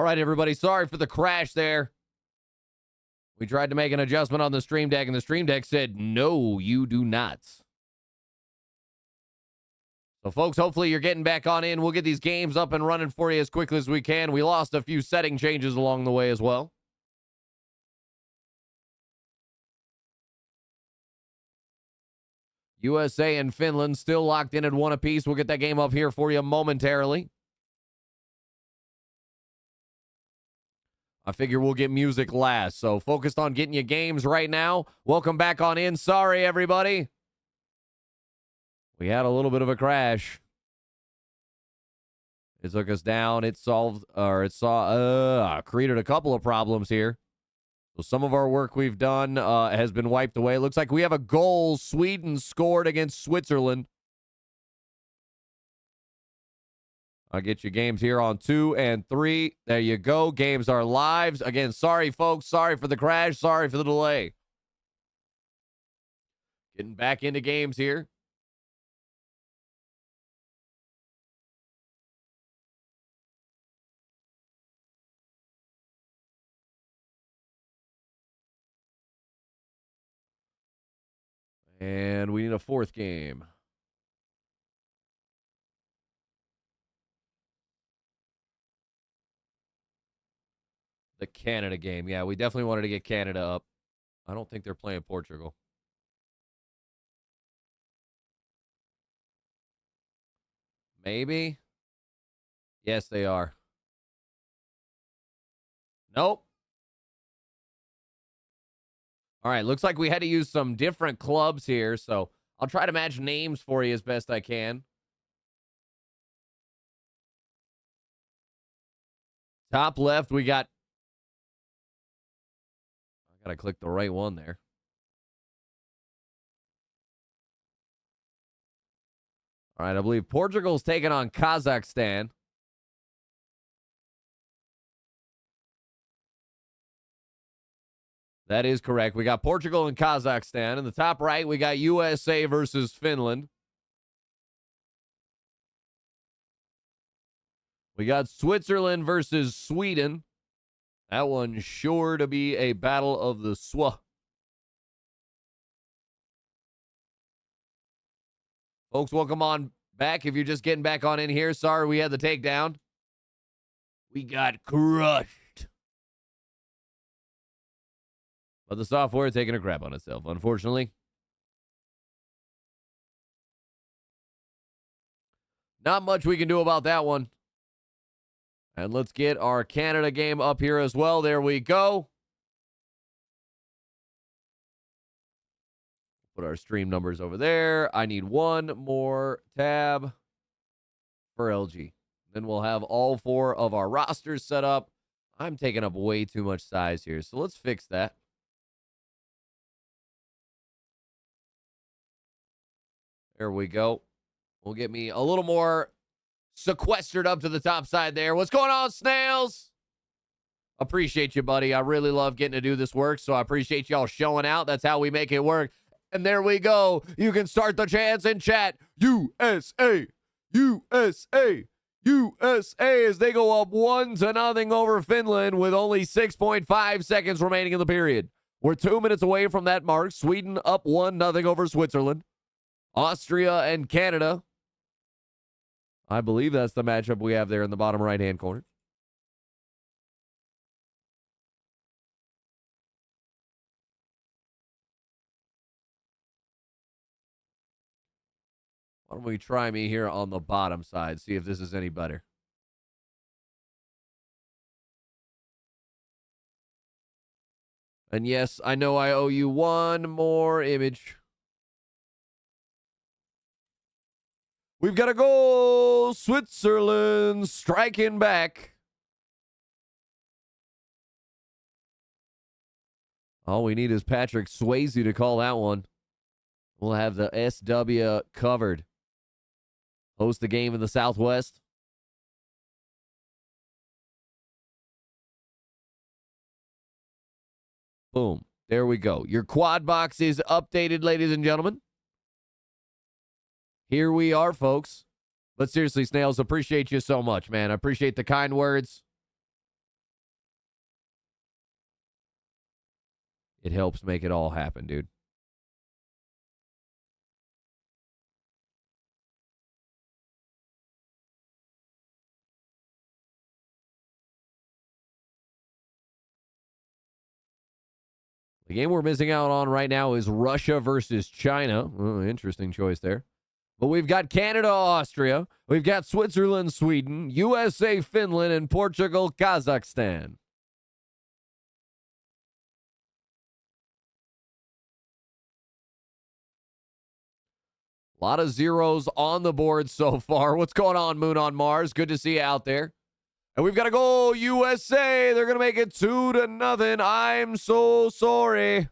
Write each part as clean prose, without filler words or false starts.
All right, everybody. Sorry for the crash there. We tried to make an adjustment on the Stream Deck, and the Stream Deck said, no, you do not. So, folks, hopefully you're getting back on in. We'll get these games up and running for you as quickly as we can. We lost a few setting changes along the way as well. USA and Finland still locked in at 1 apiece. We'll get that game up here for you momentarily. I figure we'll get music last. So focused on getting you games right now. Welcome back on in. Sorry, everybody. We had a little bit of a crash. It took us down. It created a couple of problems here. So some of our work we've done has been wiped away. Looks like we have a goal. Sweden scored against Switzerland. I'll get you games here on 2 and 3. There you go. Games are live. Again, sorry, folks. Sorry for the crash. Sorry for the delay. Getting back into games here. And we need a 4th game. The Canada game. Yeah, we definitely wanted to get Canada up. I don't think they're playing Portugal. Maybe. Yes, they are. Nope. All right, looks like we had to use some different clubs here, so I'll try to match names for you as best I can. Top left, we got... I gotta click the right one there. All right, I believe Portugal's taking on Kazakhstan. That is correct. We got Portugal and Kazakhstan. In the top right, we got USA versus Finland. We got Switzerland versus Sweden. That one's sure to be a battle of the Swa. Folks, welcome on back. If you're just getting back on in here, sorry we had the takedown. We got crushed. But the software is taking a crap on itself, unfortunately. Not much we can do about that one. And let's get our Canada game up here as well. There we go. Put our stream numbers over there. I need one more tab for LG. Then we'll have all 4 of our rosters set up. I'm taking up way too much size here, so let's fix that. There we go. We'll get me a little more sequestered up to the top side there. What's going on, Snails? Appreciate you, buddy. I really love getting to do this work, so I appreciate y'all showing out. That's how we make it work. And there we go. You can start the chants in chat. USA, USA, USA as they go up 1-0 over Finland with only 6.5 seconds remaining in the period. We're 2 minutes away from that mark. Sweden up 1-0 over Switzerland. Austria and Canada. I believe that's the matchup we have there in the bottom right-hand corner. Why don't we try me here on the bottom side, see if this is any better. And yes, I know I owe you one more image. We've got a goal. Switzerland striking back. All we need is Patrick Swayze to call that one. We'll have the SW covered. Host the game in the Southwest. Boom. There we go. Your quad box is updated, ladies and gentlemen. Here we are, folks. But seriously, Snails, appreciate you so much, man. I appreciate the kind words. It helps make it all happen, dude. The game we're missing out on right now is Russia versus China. Oh, interesting choice there. But we've got Canada, Austria. We've got Switzerland, Sweden, USA, Finland, and Portugal, Kazakhstan. A lot of zeros on the board so far. What's going on, Moon on Mars? Good to see you out there. And we've got to go USA. They're going to make it 2-0. I'm so sorry.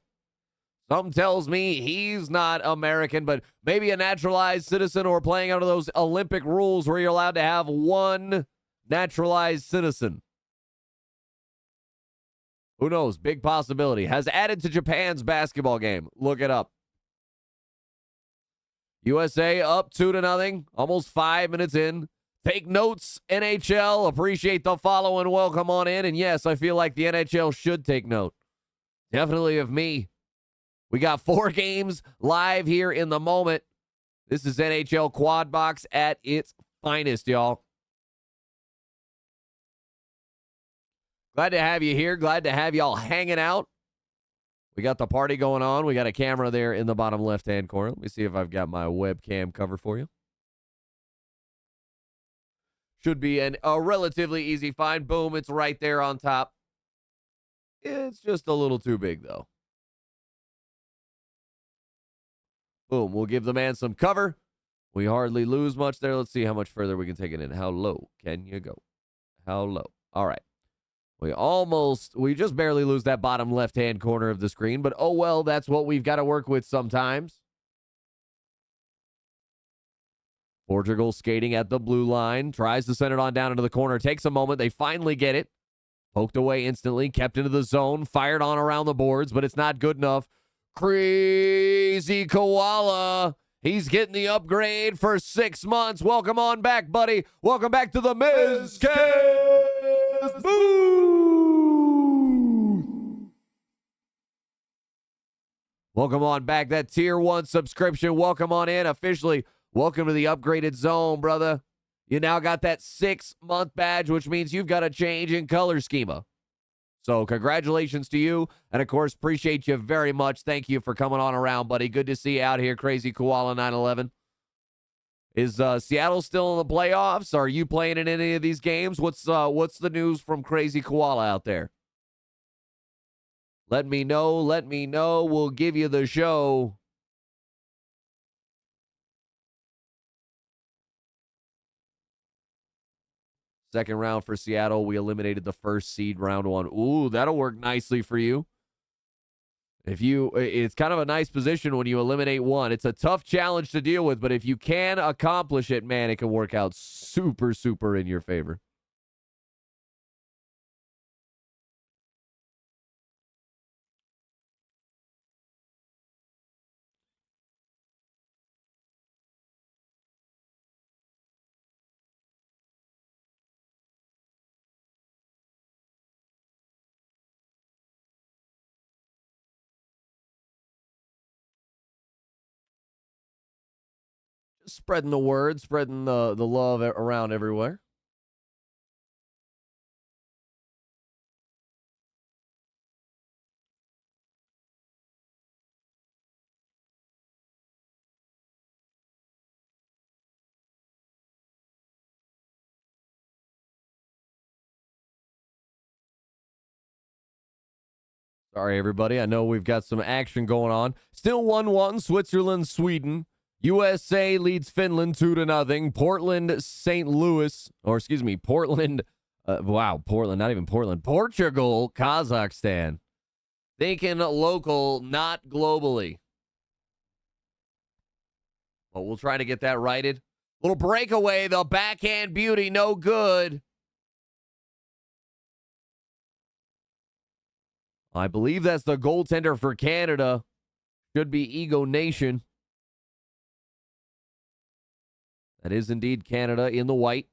Something tells me he's not American, but maybe a naturalized citizen or playing under those Olympic rules where you're allowed to have one naturalized citizen. Who knows? Big possibility. Has added to Japan's basketball game. Look it up. USA up 2-0. Almost 5 minutes in. Take notes, NHL. Appreciate the follow and welcome on in. And yes, I feel like the NHL should take note. Definitely of me. We got 4 games live here in the moment. This is NHL Quad Box at its finest, y'all. Glad to have you here. Glad to have y'all hanging out. We got the party going on. We got a camera there in the bottom left-hand corner. Let me see if I've got my webcam cover for you. Should be a relatively easy find. Boom, it's right there on top. It's just a little too big, though. Boom, we'll give the man some cover. We hardly lose much there. Let's see how much further we can take it in. How low can you go? How low? All right. We just barely lose that bottom left-hand corner of the screen, but oh well, that's what we've got to work with sometimes. Portugal skating at the blue line, tries to send it on down into the corner, takes a moment, they finally get it. Poked away instantly, kept into the zone, fired on around the boards, but it's not good enough. Crazy Koala. He's getting the upgrade for 6 months. Welcome on back, buddy. Welcome back to the Mizcast Booth. Welcome on back. That tier 1 subscription. Welcome on in. Officially, welcome to the upgraded zone, brother. You now got that 6-month badge, which means you've got a change in color schema. So congratulations to you. And, of course, appreciate you very much. Thank you for coming on around, buddy. Good to see you out here, Crazy Koala 911. Is Seattle still in the playoffs? Are you playing in any of these games? What's the news from Crazy Koala out there? Let me know. Let me know. We'll give you the show. Second round for Seattle. We eliminated the first seed round 1. Ooh, that'll work nicely for you. It's kind of a nice position when you eliminate one. It's a tough challenge to deal with, but if you can accomplish it, man, it can work out super, super in your favor. Spreading the word, spreading the love around everywhere. Sorry, everybody. I know we've got some action going on. Still 1-1, Switzerland, Sweden. USA leads Finland 2-0. Portland, St. Louis, Portland. Portland, not even Portland. Portugal, Kazakhstan. Thinking local, not globally. But we'll try to get that righted. Little breakaway, the backhand beauty, no good. I believe that's the goaltender for Canada. Should be Ego Nation. That is indeed Canada in the white.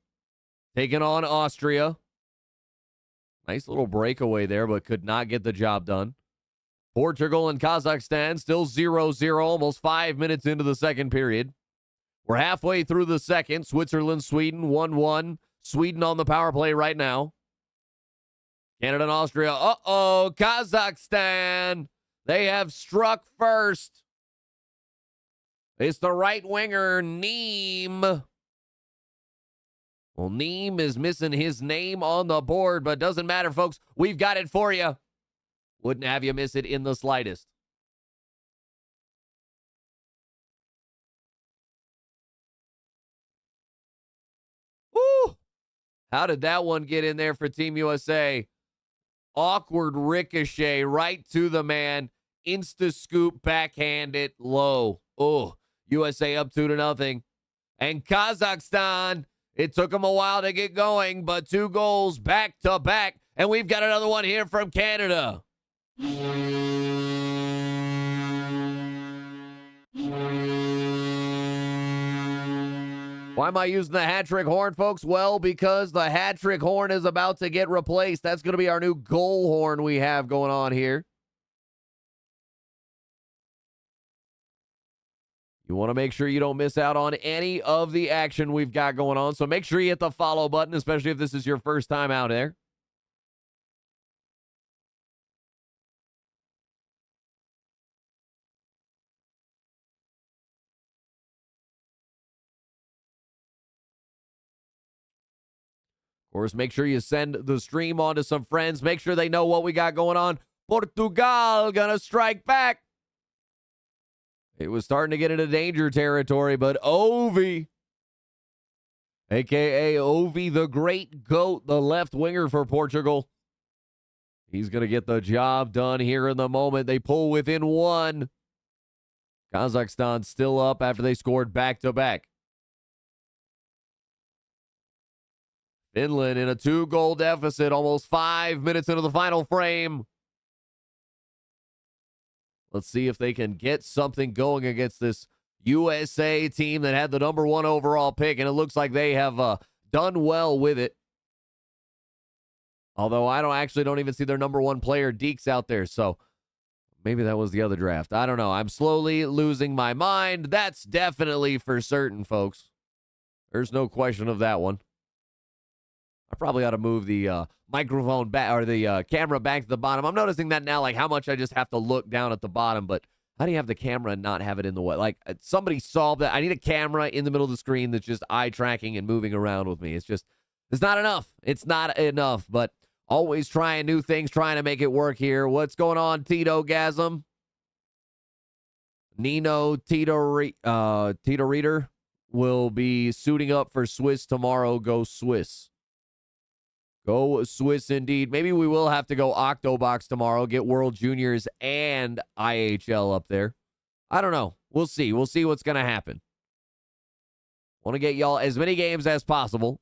Taking on Austria. Nice little breakaway there, but could not get the job done. Portugal and Kazakhstan still 0-0, almost 5 minutes into the second period. We're halfway through the second. Switzerland, Sweden, 1-1. Sweden on the power play right now. Canada and Austria. Uh-oh, Kazakhstan. They have struck first. It's the right winger, Neem. Well, Neem is missing his name on the board, but doesn't matter, folks. We've got it for you. Wouldn't have you miss it in the slightest. Woo! How did that one get in there for Team USA? Awkward ricochet right to the man. Insta scoop, backhand it low. Oh, USA up 2-0. And Kazakhstan, it took them a while to get going, but 2 goals back to back. And we've got another one here from Canada. Why am I using the hat-trick horn, folks? Well, because the hat-trick horn is about to get replaced. That's going to be our new goal horn we have going on here. You want to make sure you don't miss out on any of the action we've got going on. So make sure you hit the follow button, especially if this is your first time out there. Of course, make sure you send the stream on to some friends. Make sure they know what we got going on. Portugal gonna strike back. It was starting to get into danger territory, but Ovi, a.k.a. Ovi the Great Goat, the left winger for Portugal. He's going to get the job done here in the moment. They pull within 1. Kazakhstan still up after they scored back-to-back. Finland in a 2-goal deficit, almost 5 minutes into the final frame. Let's see if they can get something going against this USA team that had the number 1 overall pick, and it looks like they have done well with it. Although I don't even see their number 1 player, Deeks, out there, so maybe that was the other draft. I don't know. I'm slowly losing my mind. That's definitely for certain, folks. There's no question of that one. I probably ought to move the microphone back, or the camera back to the bottom. I'm noticing that now, like how much I just have to look down at the bottom, but how do you have the camera and not have it in the way? Like, somebody solved that. I need a camera in the middle of the screen that's just eye tracking and moving around with me. It's not enough. It's not enough, but always trying new things, trying to make it work here. What's going on, Tito Gasm? Nino Tito Reader will be suiting up for Swiss tomorrow. Go Swiss. Go Swiss indeed. Maybe we will have to go Octobox tomorrow, get World Juniors and IHL up there. I don't know. We'll see. We'll see what's going to happen. Want to get y'all as many games as possible.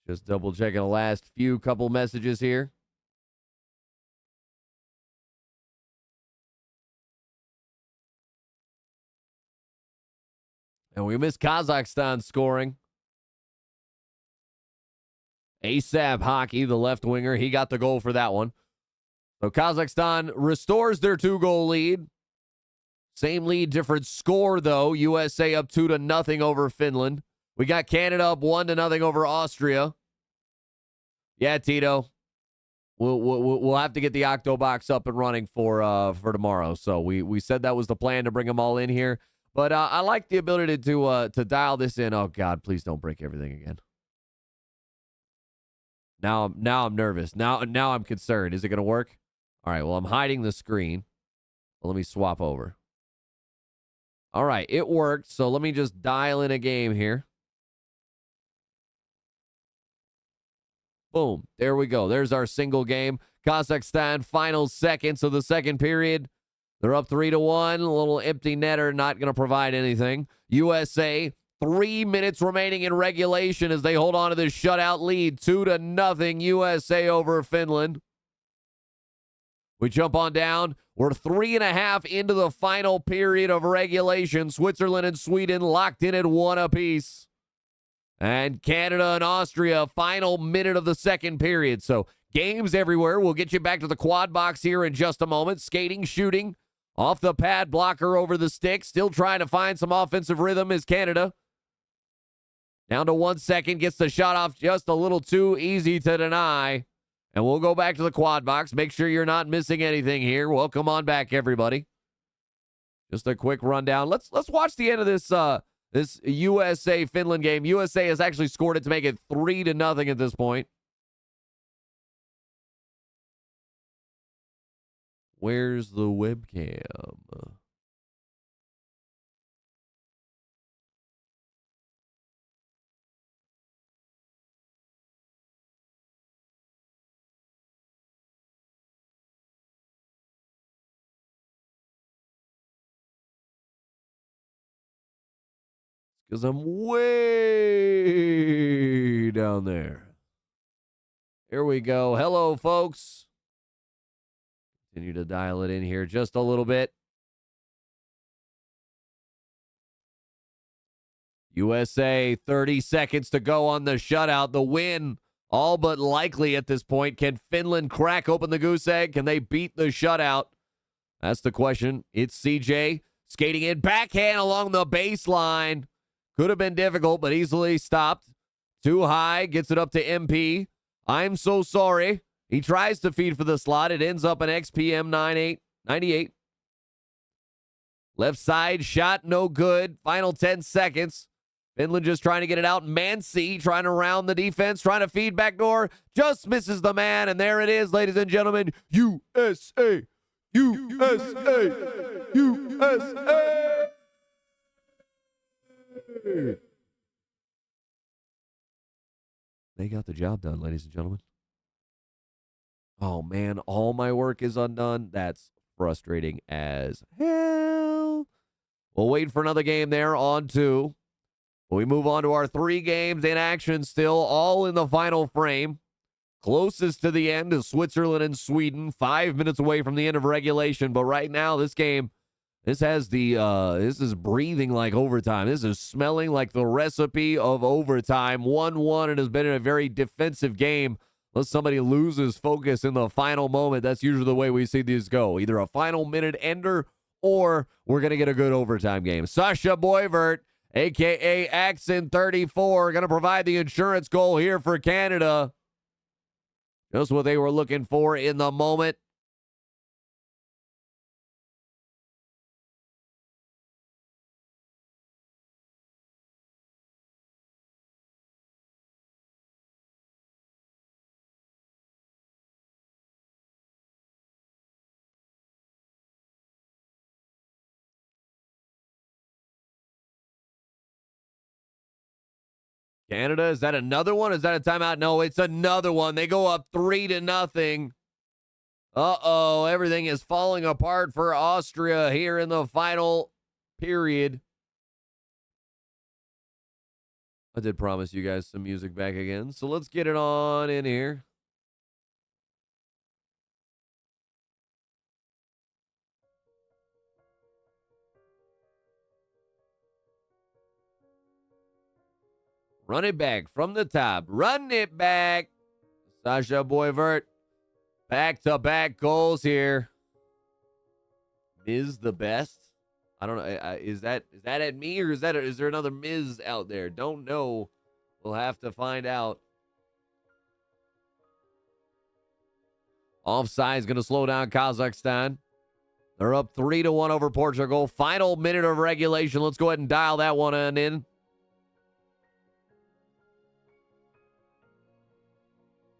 Just double checking the last couple messages here. And we missed Kazakhstan scoring. ASAP Hockey, the left winger, he got the goal for that one. So Kazakhstan restores their 2-goal lead. Same lead, different score, though. USA up 2-0 over Finland. We got Canada up 1-0 over Austria. Yeah, Tito. We'll have to get the Octobox up and running for tomorrow. So we said that was the plan, to bring them all in here. But I like the ability to dial this in. Oh God, please don't break everything again. Now I'm nervous. Now I'm concerned. Is it going to work? All right. Well, I'm hiding the screen. Well, let me swap over. All right, it worked. So let me just dial in a game here. Boom. There we go. There's our single game. Kazakhstan final seconds of the second period. They're up 3-1. A little empty netter, not going to provide anything. USA 3 minutes remaining in regulation as they hold on to this shutout lead. 2-0 USA over Finland. We jump on down. We're 3.5 into the final period of regulation. Switzerland and Sweden locked in at 1 apiece. And Canada and Austria, final minute of the second period. So games everywhere. We'll get you back to the quad box here in just a moment. Skating, shooting, off the pad, blocker over the stick. Still trying to find some offensive rhythm is Canada. Down to 1 second. Gets the shot off just a little too easy to deny. And we'll go back to the quad box. Make sure you're not missing anything here. Welcome on back, everybody. Just a quick rundown. Let's watch the end of this USA-Finland game. USA has actually scored it to make it 3-0 at this point. Where's the webcam? Because I'm way down there. Here we go. Hello, folks. Continue to dial it in here just a little bit. USA, 30 seconds to go on the shutout. The win, all but likely at this point. Can Finland crack open the goose egg? Can they beat the shutout? That's the question. It's CJ skating in backhand along the baseline. Could have been difficult, but easily stopped. Too high, gets it up to MP. I'm so sorry. He tries to feed for the slot. It ends up an XPM 98. Left side shot, no good. Final 10 seconds. Finland just trying to get it out. Mancy trying to round the defense, trying to feed back door. Just misses the man, and there it is, ladies and gentlemen. USA! USA! USA! They got the job done, ladies and gentlemen. Oh, man, all my work is undone. That's frustrating as hell. We'll wait for another game there on 2. We move on to our 3 games in action still, all in the final frame. Closest to the end is Switzerland and Sweden, 5 minutes away from the end of regulation. But right now, this game, this is breathing like overtime. This is smelling like the recipe of overtime. 1-1. It has been a very defensive game. Unless somebody loses focus in the final moment, that's usually the way we see these go. Either a final minute ender or we're going to get a good overtime game. Sasha Boivert, a.k.a. Axon 34, going to provide the insurance goal here for Canada. Just what they were looking for in the moment. Canada, is that another one? Is that a timeout? No, it's another one. They go up 3-0. Uh-oh, everything is falling apart for Austria here in the final period. I did promise you guys some music back again, so let's get it on in here. Run it back from the top. Run it back. Sasha Boivert. Back-to-back goals here. Miz the best? I don't know. Is that at me, or is there another Miz out there? Don't know. We'll have to find out. Offside is going to slow down Kazakhstan. They're up 3-1 over Portugal. Final minute of regulation. Let's go ahead and dial that one in.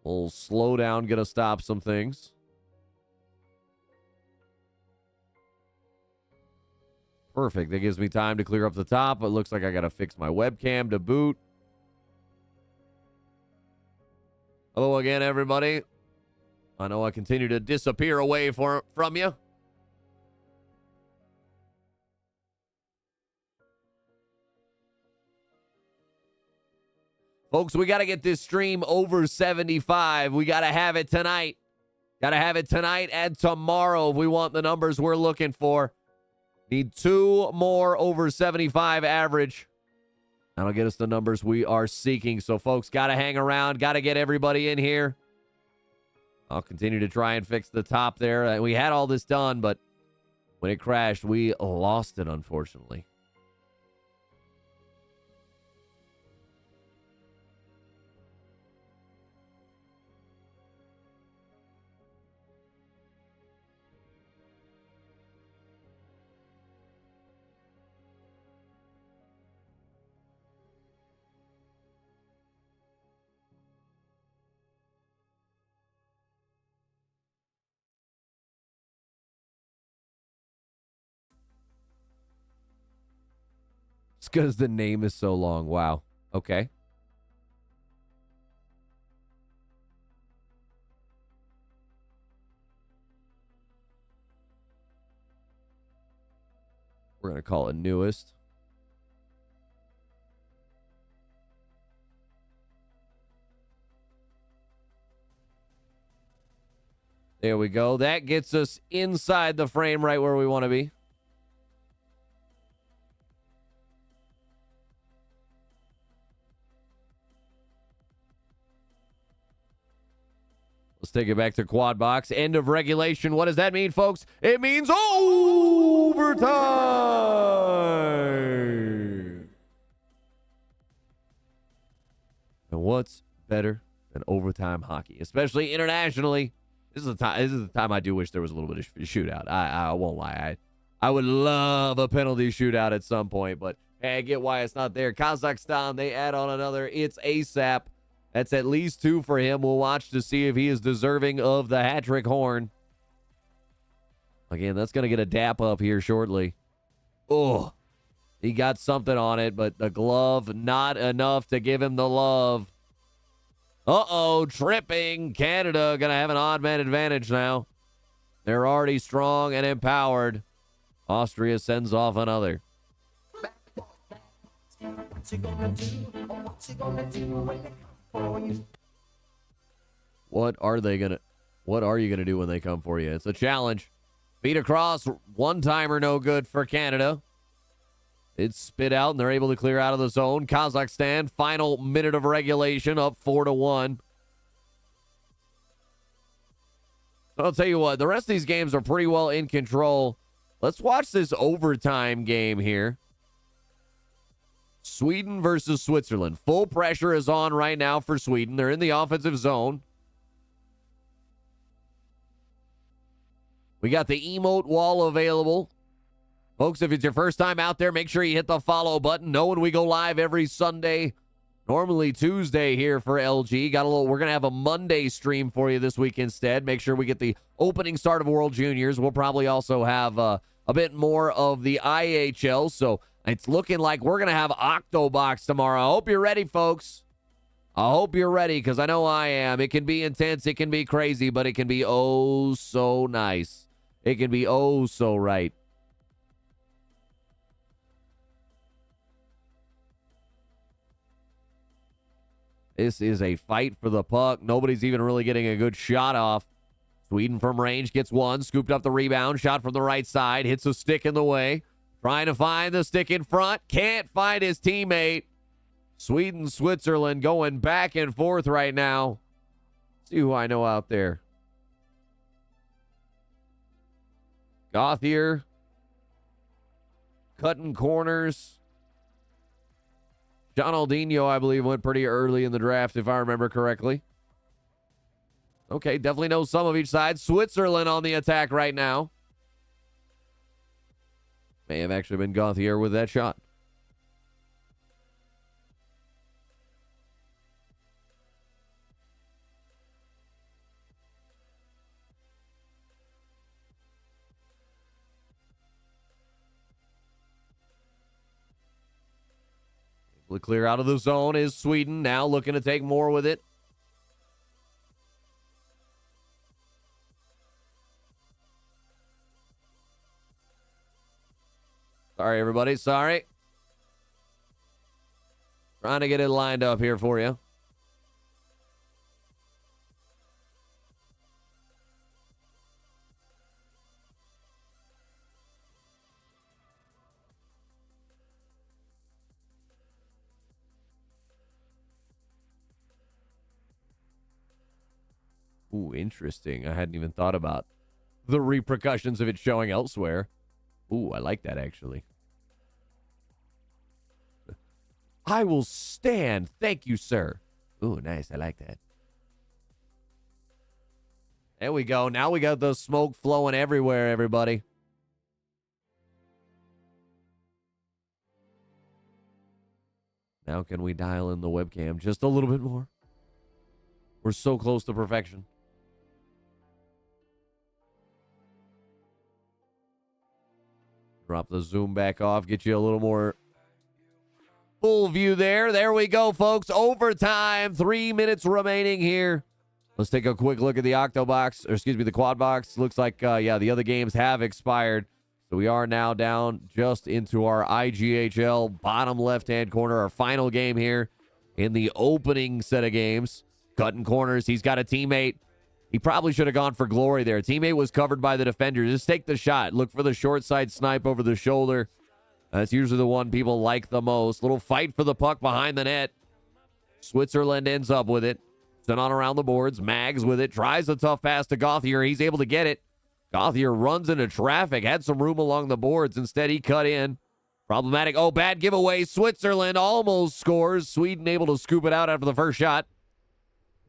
We'll slow down, going to stop some things. Perfect. That gives me time to clear up the top. It looks like I got to fix my webcam to boot. Hello again, everybody. I know I continue to disappear away from you. Folks, we got to get this stream over 75. We got to have it tonight. Got to have it tonight and tomorrow if we want the numbers we're looking for. Need 2 more over 75 average. That'll get us the numbers we are seeking. So, folks, got to hang around. Got to get everybody in here. I'll continue to try and fix the top there. We had all this done, but when it crashed, we lost it, unfortunately. It's because the name is so long. Wow. Okay. We're going to call it newest. There we go. That gets us inside the frame right where we want to be. Let's take it back to quad box. End of regulation. What does that mean, folks? It means overtime. And what's better than overtime hockey, especially internationally? This is the time I do wish there was a little bit of shootout. I won't lie. I would love a penalty shootout at some point, but hey, I get why it's not there. Kazakhstan, they add on another. It's ASAP. That's at least 2 for him. We'll watch to see if he is deserving of the hat-trick horn. Again, that's going to get a dap up here shortly. Oh, he got something on it, but the glove, not enough to give him the love. Uh-oh, tripping. Canada going to have an odd man advantage now. They're already strong and empowered. Austria sends off another. What are you going to do when they come for you? It's a challenge. Feet across, one-timer no good for Canada. It's spit out, and they're able to clear out of the zone. Kazakhstan, final minute of regulation, up 4-1. I'll tell you what, the rest of these games are pretty well in control. Let's watch this overtime game here. Sweden versus Switzerland. Full pressure is on right now for Sweden. They're in the offensive zone. We got the emote wall available. Folks, if it's your first time out there, make sure you hit the follow button. Know when we go live every Sunday, normally Tuesday here for LG. We're going to have a Monday stream for you this week instead. Make sure we get the opening start of World Juniors. We'll probably also have a bit more of the IHL. So it's looking like we're going to have Octobox tomorrow. I hope you're ready, folks. I hope you're ready because I know I am. It can be intense. It can be crazy, but it can be oh so nice. It can be oh so right. This is a fight for the puck. Nobody's even really getting a good shot off. Sweden from range gets one. Scooped up the rebound. Shot from the right side. Hits a stick in the way. Trying to find the stick in front. Can't find his teammate. Sweden, Switzerland going back and forth right now. See who I know out there. Gauthier. Cutting corners. John Aldinho, I believe, went pretty early in the draft, if I remember correctly. Okay, definitely know some of each side. Switzerland on the attack right now. May have actually been Gauthier with that shot. Able to clear out of the zone is Sweden. Now looking to take more with it. Sorry, everybody. Sorry. Trying to get it lined up here for you. Ooh, interesting. I hadn't even thought about the repercussions of it showing elsewhere. Ooh, I like that, actually. I will stand. Thank you, sir. Ooh, nice. I like that. There we go. Now we got the smoke flowing everywhere, everybody. Now can we dial in the webcam just a little bit more? We're so close to perfection. Drop the zoom back off. Get you a little more full view there. There we go, folks. Overtime. 3 minutes remaining here. Let's take a quick look at the the quad box. Looks like, yeah, the other games have expired. So we are now down just into our IGHL bottom left-hand corner, our final game here in the opening set of games. Cutting corners. He's got a teammate. He probably should have gone for glory there. Teammate was covered by the defender. Just take the shot. Look for the short side snipe over the shoulder. That's usually the one people like the most. Little fight for the puck behind the net. Switzerland ends up with it. Sent on around the boards. Mags with it. Tries a tough pass to Gauthier. He's able to get it. Gauthier runs into traffic. Had some room along the boards. Instead, he cut in. Problematic. Oh, bad giveaway. Switzerland almost scores. Sweden able to scoop it out after the first shot.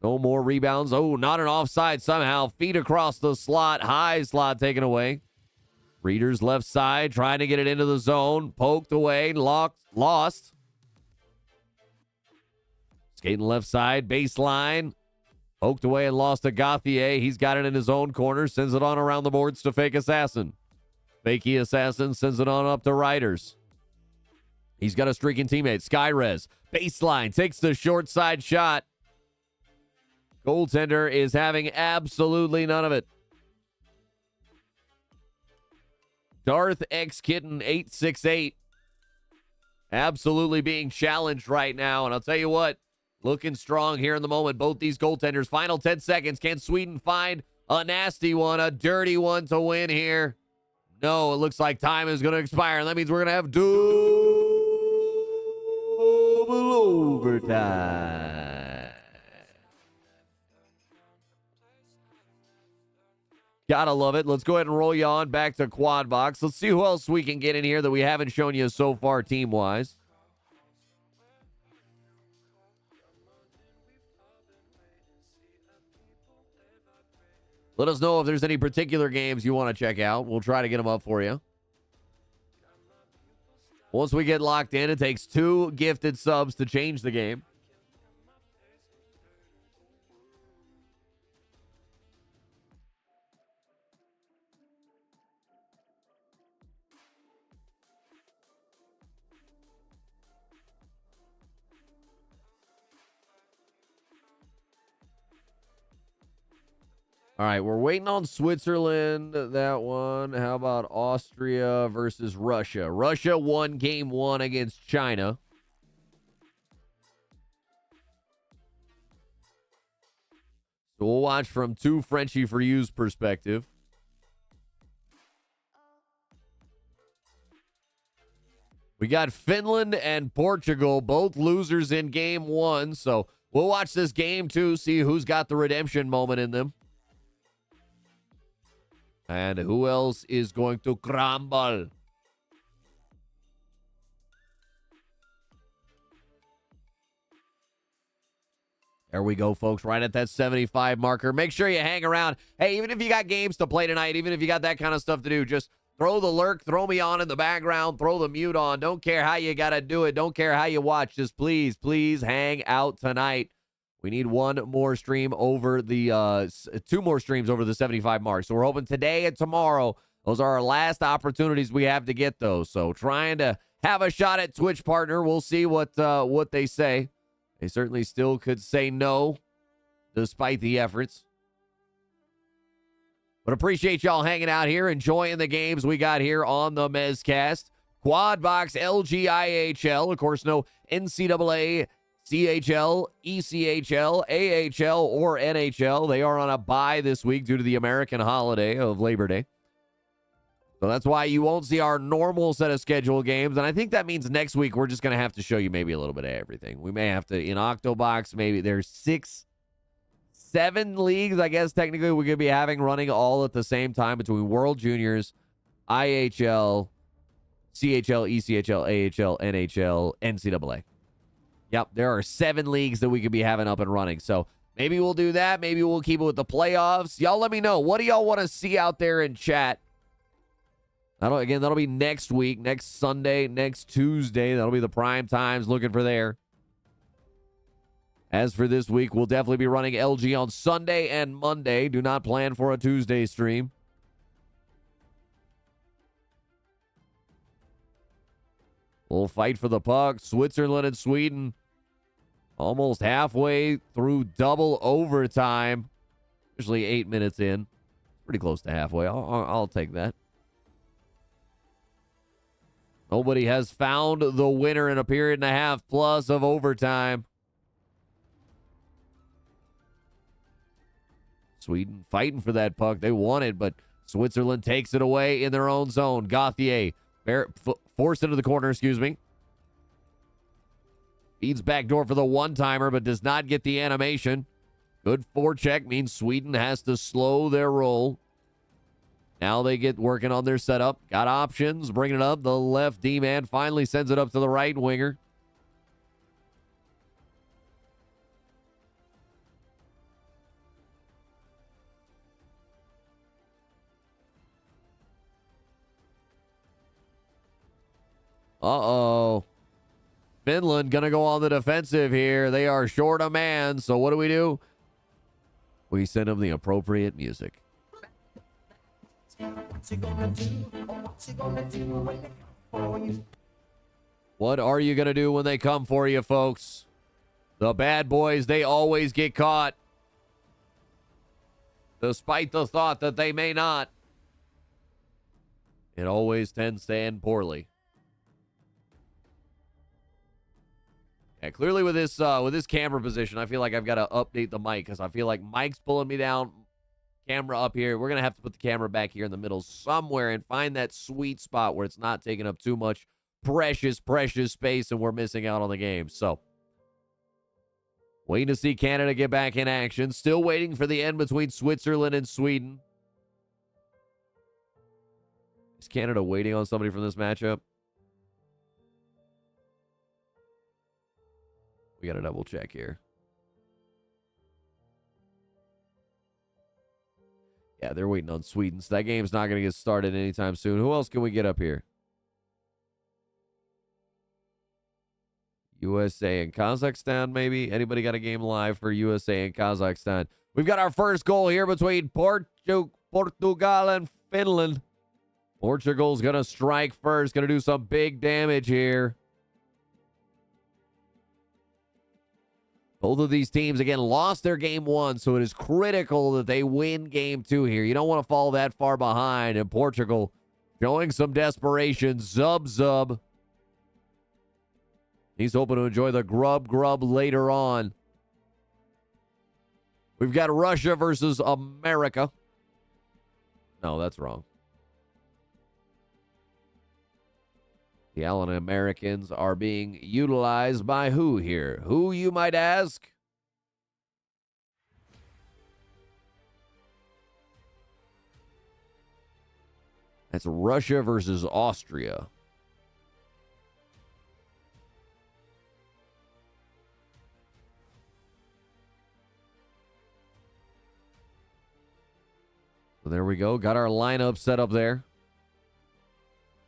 No more rebounds. Oh, not an offside somehow. Feet across the slot. High slot taken away. Reeder's left side trying to get it into the zone. Poked away. Lost. Skating left side. Baseline. Poked away and lost to Gauthier. He's got it in his own corner. Sends it on around the boards to Fake Assassin. Fakey Assassin sends it on up to Riders. He's got a streaking teammate. Skyrez. Baseline. Takes the short side shot. Goaltender is having absolutely none of it. Darth X Kitten 868 absolutely being challenged right now. And I'll tell you what, looking strong here in the moment. Both these goaltenders. Final 10 seconds. Can Sweden find a nasty one, a dirty one to win here? No, it looks like time is going to expire. And that means we're going to have double overtime. Gotta love it. Let's go ahead and roll you on back to quad box. Let's see who else we can get in here that we haven't shown you so far team-wise. Let us know if there's any particular games you want to check out. We'll try to get them up for you. Once we get locked in, it takes 2 gifted subs to change the game. All right, we're waiting on Switzerland, that one. How about Austria versus Russia? Russia won game 1 against China. So we'll watch from 2 Frenchie for you's perspective. We got Finland and Portugal, both losers in game 1. So we'll watch this game 2, see who's got the redemption moment in them. And who else is going to crumble? There we go, folks. Right at that 75 marker. Make sure you hang around. Hey, even if you got games to play tonight, even if you got that kind of stuff to do, just throw the lurk, throw me on in the background, throw the mute on. Don't care how you got to do it. Don't care how you watch. Just please, please hang out tonight. We need 1 more stream over the 2 more streams over the 75 mark. So we're hoping today and tomorrow, those are our last opportunities we have to get those. So trying to have a shot at Twitch partner. We'll see what they say. They certainly still could say no, despite the efforts. But appreciate y'all hanging out here, enjoying the games we got here on the Mezcast. Quad Box, LGIHL. Of course, no NCAA, CHL, ECHL, AHL, or NHL. They are on a bye this week due to the American holiday of Labor Day. So that's why you won't see our normal set of scheduled games. And I think that means next week we're just going to have to show you maybe a little bit of everything. We may have to, in Octobox, maybe there's 7 leagues, I guess, technically, we could be having running all at the same time between World Juniors, IHL, CHL, ECHL, AHL, NHL, NCAA. Yep, there are 7 leagues that we could be having up and running. So maybe we'll do that. Maybe we'll keep it with the playoffs. Y'all let me know. What do y'all want to see out there in chat? That'll be next week, next Sunday, next Tuesday. That'll be the prime times. Looking for there. As for this week, we'll definitely be running LG on Sunday and Monday. Do not plan for a Tuesday stream. We'll fight for the puck. Switzerland and Sweden almost halfway through double overtime. Usually 8 minutes in. Pretty close to halfway. I'll take that. Nobody has found the winner in a period and a half plus of overtime. Sweden fighting for that puck. They want it, but Switzerland takes it away in their own zone. Gauthier forced into the corner, Feeds backdoor for the one-timer, but does not get the animation. Good forecheck means Sweden has to slow their roll. Now they get working on their setup. Got options, bringing it up. The left D-man finally sends it up to the right winger. Uh-oh. Finland going to go on the defensive here. They are short a man, so what do? We send them the appropriate music. What are you going to do when they come for you, folks? The bad boys, they always get caught. Despite the thought that they may not. It always tends to end poorly. Yeah, clearly with this camera position, I feel like I've got to update the mic because I feel like Mike's pulling me down, camera up here. We're going to have to put the camera back here in the middle somewhere and find that sweet spot where it's not taking up too much precious space and we're missing out on the game. So, waiting to see Canada get back in action. Still waiting for the end between Switzerland and Sweden. Is Canada waiting on somebody from this matchup? We got to double check here. Yeah, they're waiting on Sweden. So that game's not going to get started anytime soon. Who else can we get up here? USA and Kazakhstan, maybe? Anybody got a game live for USA and Kazakhstan? We've got our first goal here between Portugal and Finland. Portugal's going to strike first. Going to do some big damage here. Both of these teams, again, lost their game 1, so it is critical that they win game 2 here. You don't want to fall that far behind. And Portugal showing some desperation. Zub. He's hoping to enjoy the grub later on. We've got Russia versus America. No, that's wrong. The Allen Americans are being utilized by who here? Who, you might ask? That's Russia versus Austria. So there we go. Got our lineup set up there.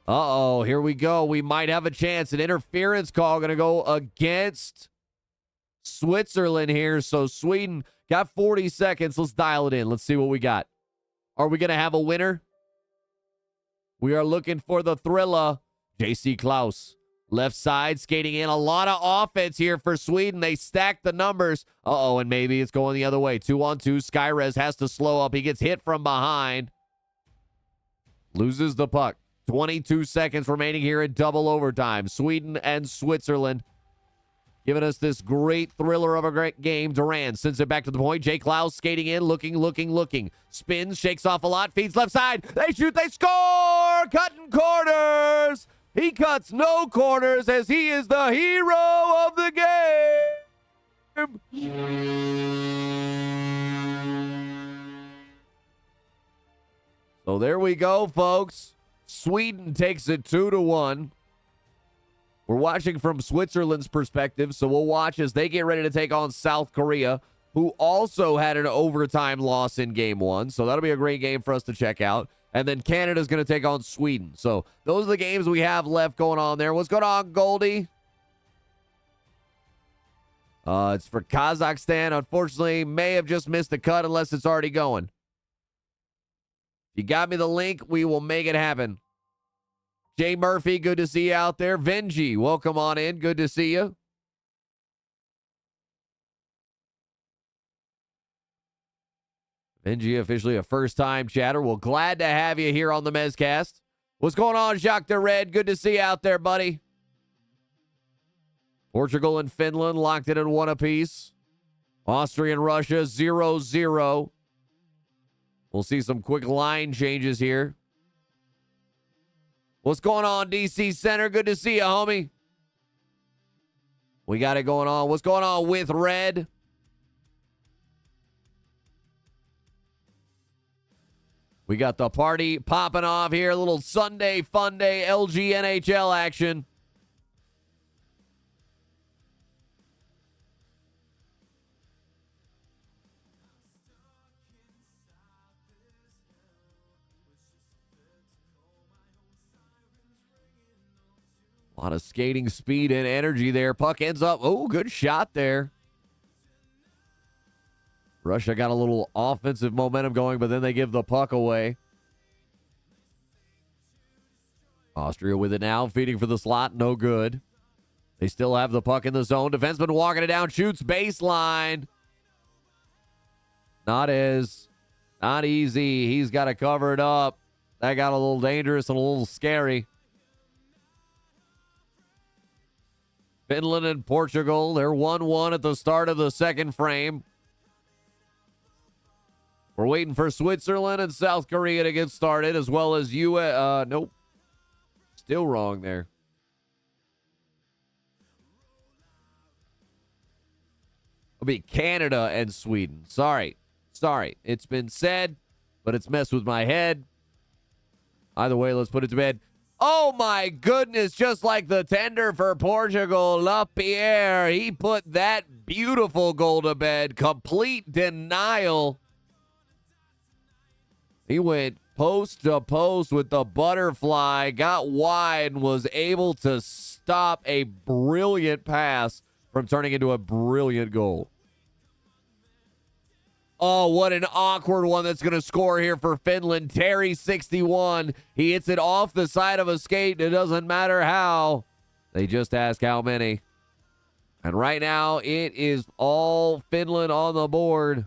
Uh-oh, here we go. We might have a chance. An interference call going to go against Switzerland here. So Sweden got 40 seconds. Let's dial it in. Let's see what we got. Are we going to have a winner? We are looking for the thriller. J.C. Klaus, left side, skating in. A lot of offense here for Sweden. They stack the numbers. Uh-oh, and maybe it's going the other way. 2-on-2. Skyrez has to slow up. He gets hit from behind. Loses the puck. 22 seconds remaining here in double overtime. Sweden and Switzerland giving us this great thriller of a great game. Duran sends it back to the point. Jay Klaus skating in, looking. Spins, shakes off a lot, feeds left side. They shoot, they score! Cutting corners! He cuts no corners as he is the hero of the game! So there we go, folks. Sweden takes it 2-1. We're watching from Switzerland's perspective, so we'll watch as they get ready to take on South Korea, who also had an overtime loss in game 1. So that'll be a great game for us to check out. And then Canada's going to take on Sweden. So those are the games we have left going on there. What's going on, Goldie? It's for Kazakhstan. Unfortunately, may have just missed the cut unless it's already going. If you got me the link, we will make it happen. Jay Murphy, good to see you out there. Venji, welcome on in. Good to see you. Benji, officially a first-time chatter. Well, glad to have you here on the Mezcast. What's going on, Jacques de Red? Good to see you out there, buddy. Portugal and Finland locked it in 1 apiece. Austria and Russia 0-0. We'll see some quick line changes here. What's going on, DC Center? Good to see you, homie. We got it going on. What's going on with Red? We got the party popping off here. A little Sunday fun day LG NHL action. A lot of skating speed and energy there. Puck ends up. Oh, good shot there. Russia got a little offensive momentum going, but then they give the puck away. Austria with it now, feeding for the slot. No good. They still have the puck in the zone. Defenseman walking it down, shoots baseline. Not easy. He's got to cover it up. That got a little dangerous and a little scary. Finland and Portugal, they're 1-1 at the start of the second frame. We're waiting for Switzerland and South Korea to get started, as well as nope. Still wrong there. It'll be Canada and Sweden. Sorry. It's been said, but it's messed with my head. Either way, let's put it to bed. Oh, my goodness. Just like the tender for Portugal, Lapierre. He put that beautiful goal to bed. Complete denial. He went post to post with the butterfly, got wide, and was able to stop a brilliant pass from turning into a brilliant goal. Oh, what an awkward one that's going to score here for Finland. Terry, 61. He hits it off the side of a skate. It doesn't matter how. They just ask how many. And right now, it is all Finland on the board.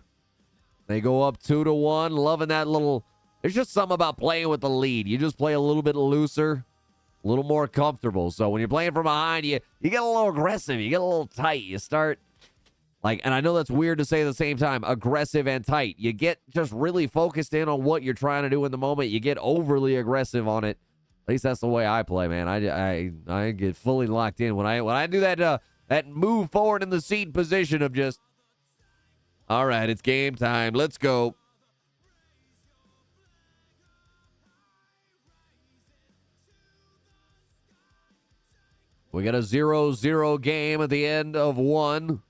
They go up 2-1. Loving that little... There's just something about playing with the lead. You just play a little bit looser, a little more comfortable. So when you're playing from behind, you get a little aggressive. You get a little tight. You start... and I know that's weird to say at the same time, aggressive and tight. You get just really focused in on what you're trying to do in the moment. You get overly aggressive on it. At least that's the way I play, man. I get fully locked in when I do that move forward in the seat position of just, all right, it's game time. Let's go. We got a 0-0 game at the end of 1.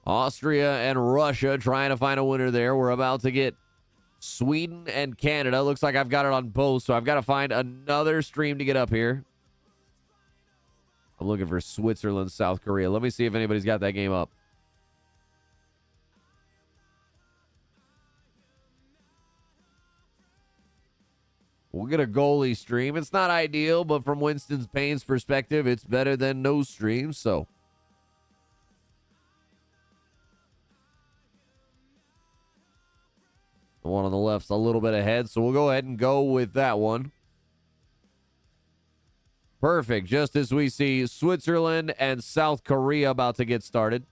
Austria and Russia trying to find a winner there. We're about to get Sweden and Canada. Looks like I've got it on both, so I've got to find another stream to get up here. I'm looking for Switzerland, South Korea. Let me see if anybody's got that game up. We'll get a goalie stream. It's not ideal, but from Winston Payne's perspective, it's better than no stream, so... The one on the left's a little bit ahead, so we'll go ahead and go with that one. Perfect. Just as we see Switzerland and South Korea about to get started.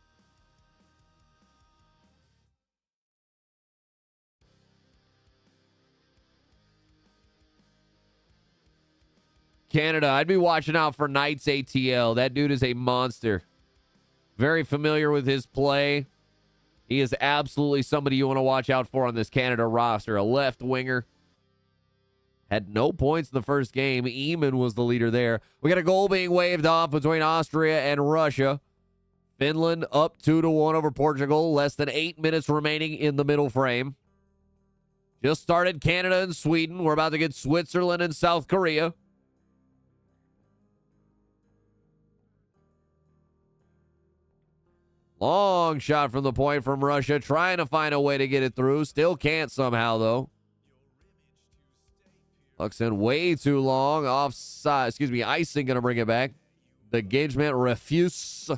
Canada, I'd be watching out for Knights ATL. That dude is a monster. Very familiar with his play. He is absolutely somebody you want to watch out for on this Canada roster. A left winger. Had no points in the first game. Eamon was the leader there. We got a goal being waved off between Austria and Russia. Finland up 2-1 over Portugal. Less than 8 minutes remaining in the middle frame. Just started Canada and Sweden. We're about to get Switzerland and South Korea. Long shot from the point from Russia. Trying to find a way to get it through. Still can't somehow, though. Looks in way too long. Offside. Excuse me. Icing going to bring it back. The engagement refuse.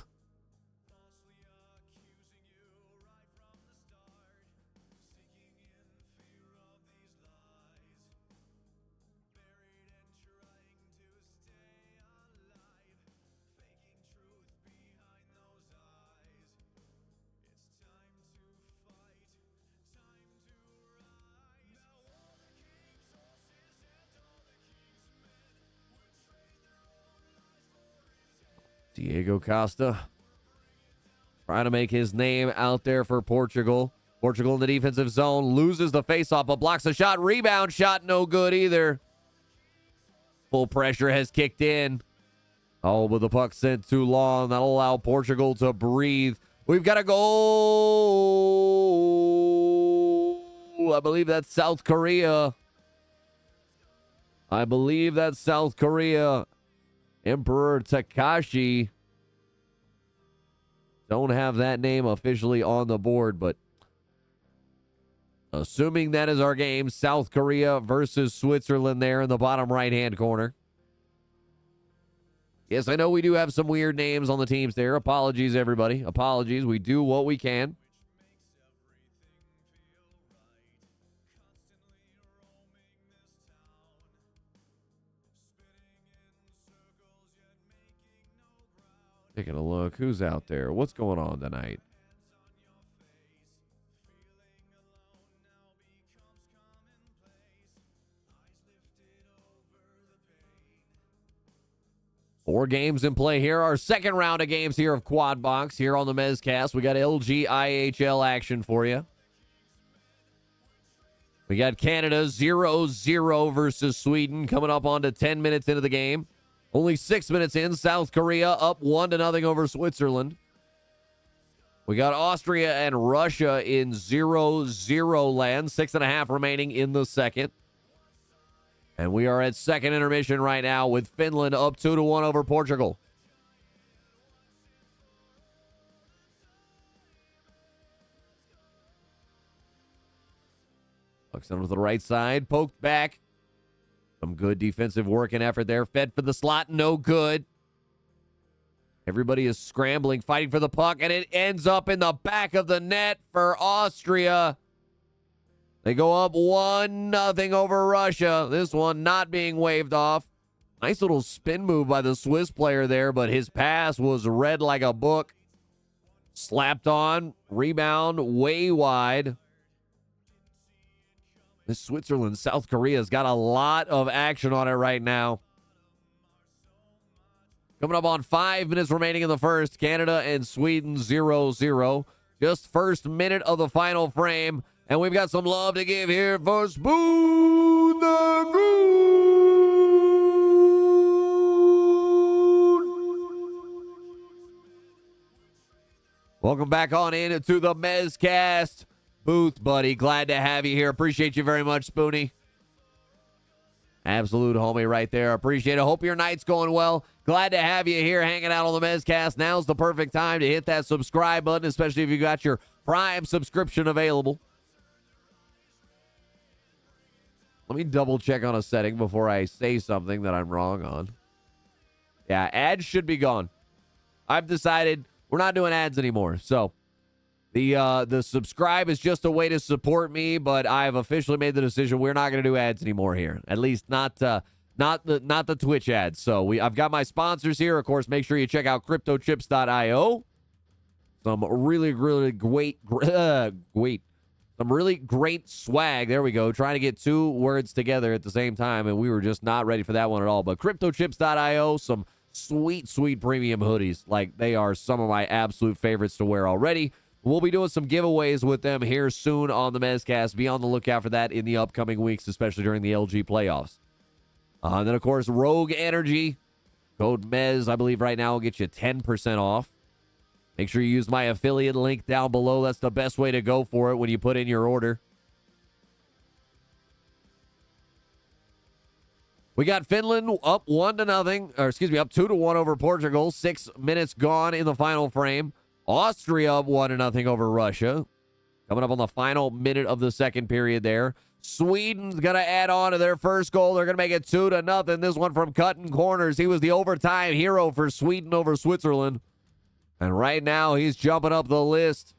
Diego Costa trying to make his name out there for Portugal. Portugal in the defensive zone, loses the faceoff, but blocks a shot. Rebound shot, no good either. Full pressure has kicked in. Oh, but the puck sent too long. That'll allow Portugal to breathe. We've got a goal. I believe that's South Korea. Emperor Takashi. Don't have that name officially on the board, but assuming that is our game, South Korea versus Switzerland there in the bottom right-hand corner. Yes, I know we do have some weird names on the teams there. Apologies, everybody. Apologies. We do what we can. Taking a look. Who's out there? What's going on tonight? Four games in play here. Our second round of games here of Quad Box here on the Mezcast. We got LG IHL action for you. We got Canada 0-0 versus Sweden coming up on to 10 minutes into the game. Only 6 minutes in, South Korea up 1-0 over Switzerland. We got Austria and Russia in 0-0 land. 6.5 remaining in the second. And we are at second intermission right now with Finland up 2-1 over Portugal. Looks over to the right side, poked back. Some good defensive work and effort there. Fed for the slot, no good. Everybody is scrambling, fighting for the puck, and it ends up in the back of the net for Austria. They go up 1-0 over Russia. This one not being waved off. Nice little spin move by the Swiss player there, but his pass was read like a book. Slapped on, rebound way wide. This Switzerland, South Korea's got a lot of action on it right now. Coming up on 5 minutes remaining in the first. Canada and Sweden 0-0. Just first minute of the final frame. And we've got some love to give here for Spoon the Goon. Welcome back on into the Mezcast booth, buddy. Glad to have you here. Appreciate you very much, Spoonie. Absolute homie right there. Appreciate it. Hope your night's going well. Glad to have you here hanging out on the Mezcast. Now's the perfect time to hit that subscribe button, especially if you got your Prime subscription available. Let me double check on a setting before I say something that I'm wrong on. Yeah, ads should be gone. I've decided we're not doing ads anymore. So the subscribe is just a way to support me, but I've officially made the decision we're not going to do ads anymore here. At least not the Twitch ads. So I've got my sponsors here. Of course, make sure you check out cryptochips.io. Some really great some really great swag. There we go. Trying to get two words together at the same time, and we were just not ready for that one at all. But cryptochips.io, some sweet premium hoodies. Like, they are some of my absolute favorites to wear already. We'll be doing some giveaways with them here soon on the Mezcast. Be on the lookout for that in the upcoming weeks, especially during the LG playoffs. And then, of course, Rogue Energy. Code MEZ, I believe right now will get you 10% off. Make sure you use my affiliate link down below. That's the best way to go for it when you put in your order. We got Finland up 1-0, or excuse me, up 2-1 over Portugal. 6 minutes gone in the final frame. Austria up 1-0 over Russia. Coming up on the final minute of the second period there. Sweden's going to add on to their first goal. They're going to make it 2-0. This one from cutting corners. He was the overtime hero for Sweden over Switzerland. And right now, he's jumping up the list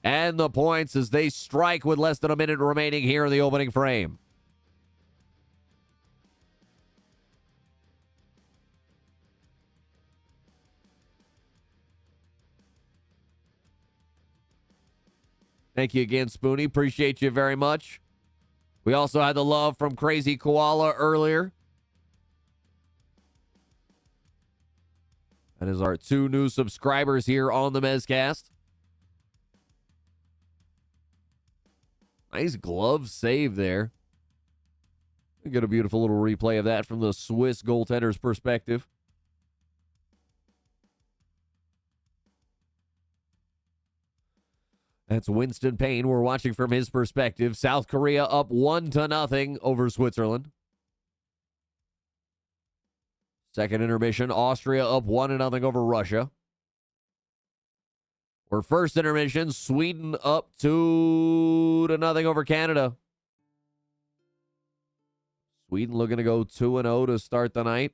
and the points as they strike with less than a minute remaining here in the opening frame. Thank you again, Spoonie. Appreciate you very much. We also had the love from Crazy Koala earlier. That is our 2 new subscribers here on the Mezcast. Nice glove save there. We get a beautiful little replay of that from the Swiss goaltender's perspective. That's Winston Payne. We're watching from his perspective. South Korea up 1-0 over Switzerland. Second intermission, Austria up 1-0 over Russia. Or first intermission, Sweden up 2-0 over Canada. Sweden looking to go 2-0 to start the night.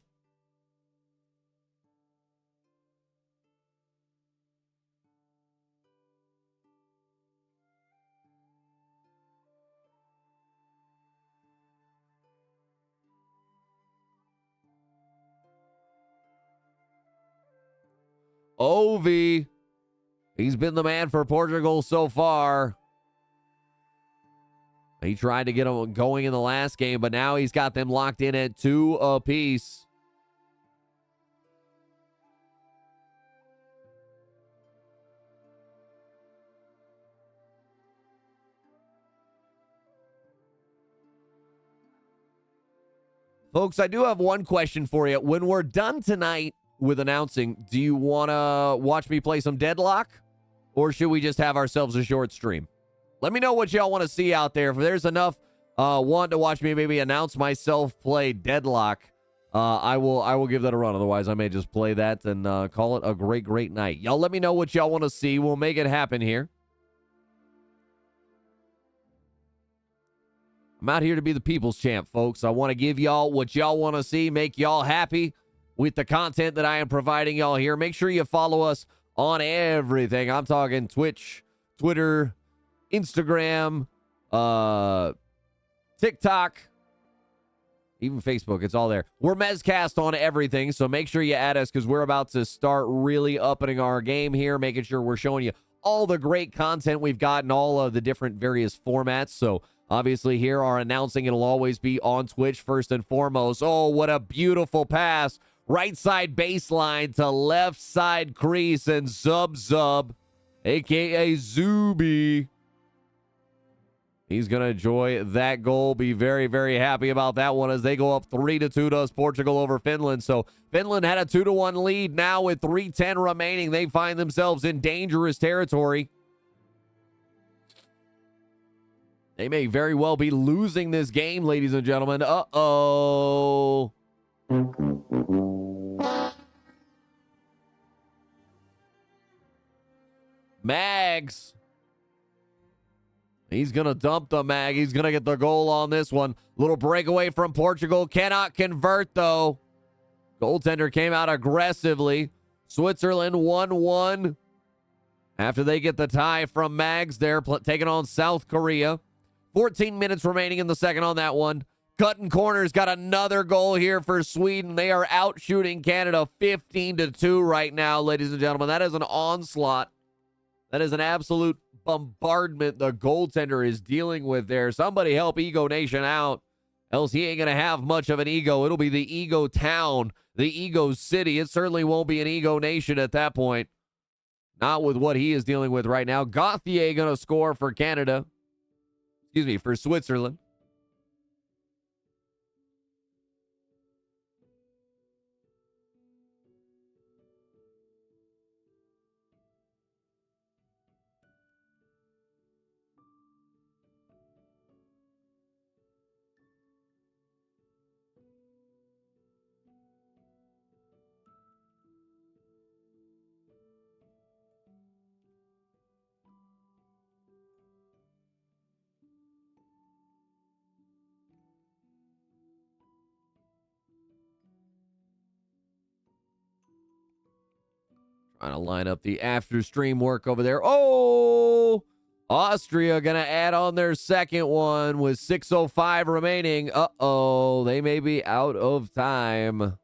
Ovi. He's been the man for Portugal so far. He tried to get them going in the last game, but now he's got them locked in at 2 apiece. Folks, I do have one question for you. When we're done tonight with announcing, do you want to watch me play some Deadlock? Or should we just have ourselves a short stream? Let me know what y'all want to see out there. If there's enough want to watch me maybe announce myself play Deadlock, I will give that a run. Otherwise, I may just play that and call it a great night. Y'all let me know what y'all want to see. We'll make it happen here. I'm out here to be the people's champ, folks. I want to give y'all what y'all want to see, make y'all happy with the content that I am providing y'all here. Make sure you follow us on everything. I'm talking Twitch, Twitter, Instagram, TikTok, even Facebook. It's all there. We're Mezcast on everything, so make sure you add us because we're about to start really upping our game here, making sure we're showing you all the great content we've got in all of the different various formats. So obviously here our announcing, it'll always be on Twitch first and foremost. Oh, what a beautiful pass. Right side baseline to left side crease, and Zub, a.k.a. Zuby. He's going to enjoy that goal, be very happy about that one as they go up 3-2 does Portugal over Finland. So Finland had a 2-1 lead. Now with 3:10 remaining, they find themselves in dangerous territory. They may very well be losing this game, ladies and gentlemen. Uh-oh. Mags. He's going to dump the mag. He's going to get the goal on this one. Little breakaway from Portugal. Cannot convert, though. Goaltender came out aggressively. Switzerland 1-1. After they get the tie from Mags there, taking on South Korea. 14 minutes remaining in the second on that one. Cutting corners, got another goal here for Sweden. They are out shooting Canada 15-2 right now, ladies and gentlemen. That is an onslaught. That is an absolute bombardment the goaltender is dealing with there. Somebody help Ego Nation out, else he ain't going to have much of an ego. It'll be the Ego Town, the Ego City. It certainly won't be an Ego Nation at that point. Not with what he is dealing with right now. Gauthier going to score for Canada. Excuse me, for Switzerland. Trying to line up the after stream work over there. Oh, Austria going to add on their second one with 6:05 remaining. Uh-oh, they may be out of time.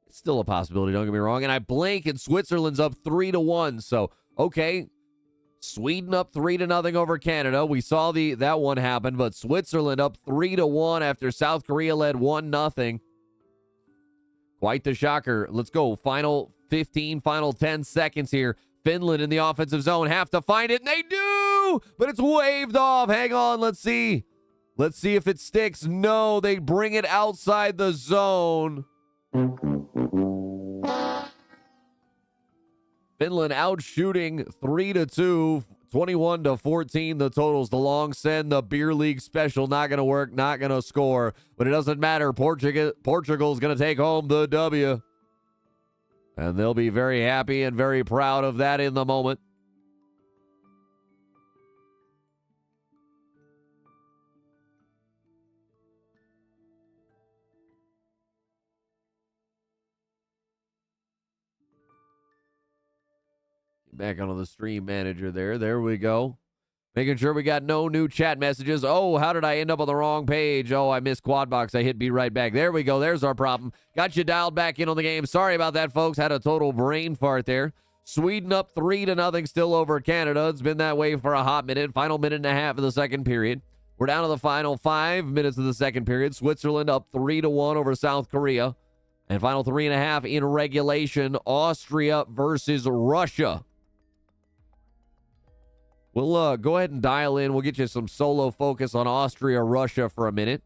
It's still a possibility, don't get me wrong. And I blink, and Switzerland's up 3-1. So, okay, Sweden up 3-0 over Canada. We saw that one happen, but Switzerland up 3-1 after South Korea led 1-0. Quite the shocker. Let's go. Final 15, final 10 seconds here. Finland in the offensive zone have to find it, and they do, but it's waved off. Hang on, let's see. Let's see if it sticks. No, they bring it outside the zone. Finland out shooting 3-2, 21-14. The totals. The long send, the beer league special, not going to work, not going to score, but it doesn't matter. Portugal's going to take home the W. And they'll be very happy and very proud of that in the moment. Back onto the stream manager there. There we go. Making sure we got no new chat messages. Oh, how did I end up on the wrong page? Oh, I missed quad box. I hit be right back. There we go. There's our problem. Got you dialed back in on the game. Sorry about that, folks. Had a total brain fart there. Sweden up 3-0 still over Canada. It's been that way for a hot minute. Final minute and a half of the second period. We're down to the final 5 minutes of the second period. Switzerland up 3-1 over South Korea. And final 3.5 in regulation. Austria versus Russia. We'll go ahead and dial in. We'll get you some solo focus on Austria-Russia for a minute.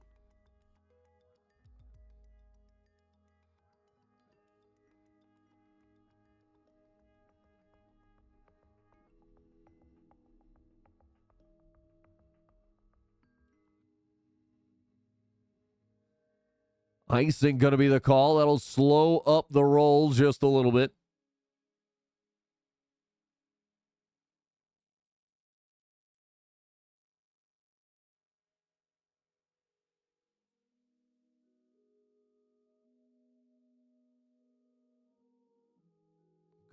Icing going to be the call. That'll slow up the roll just a little bit.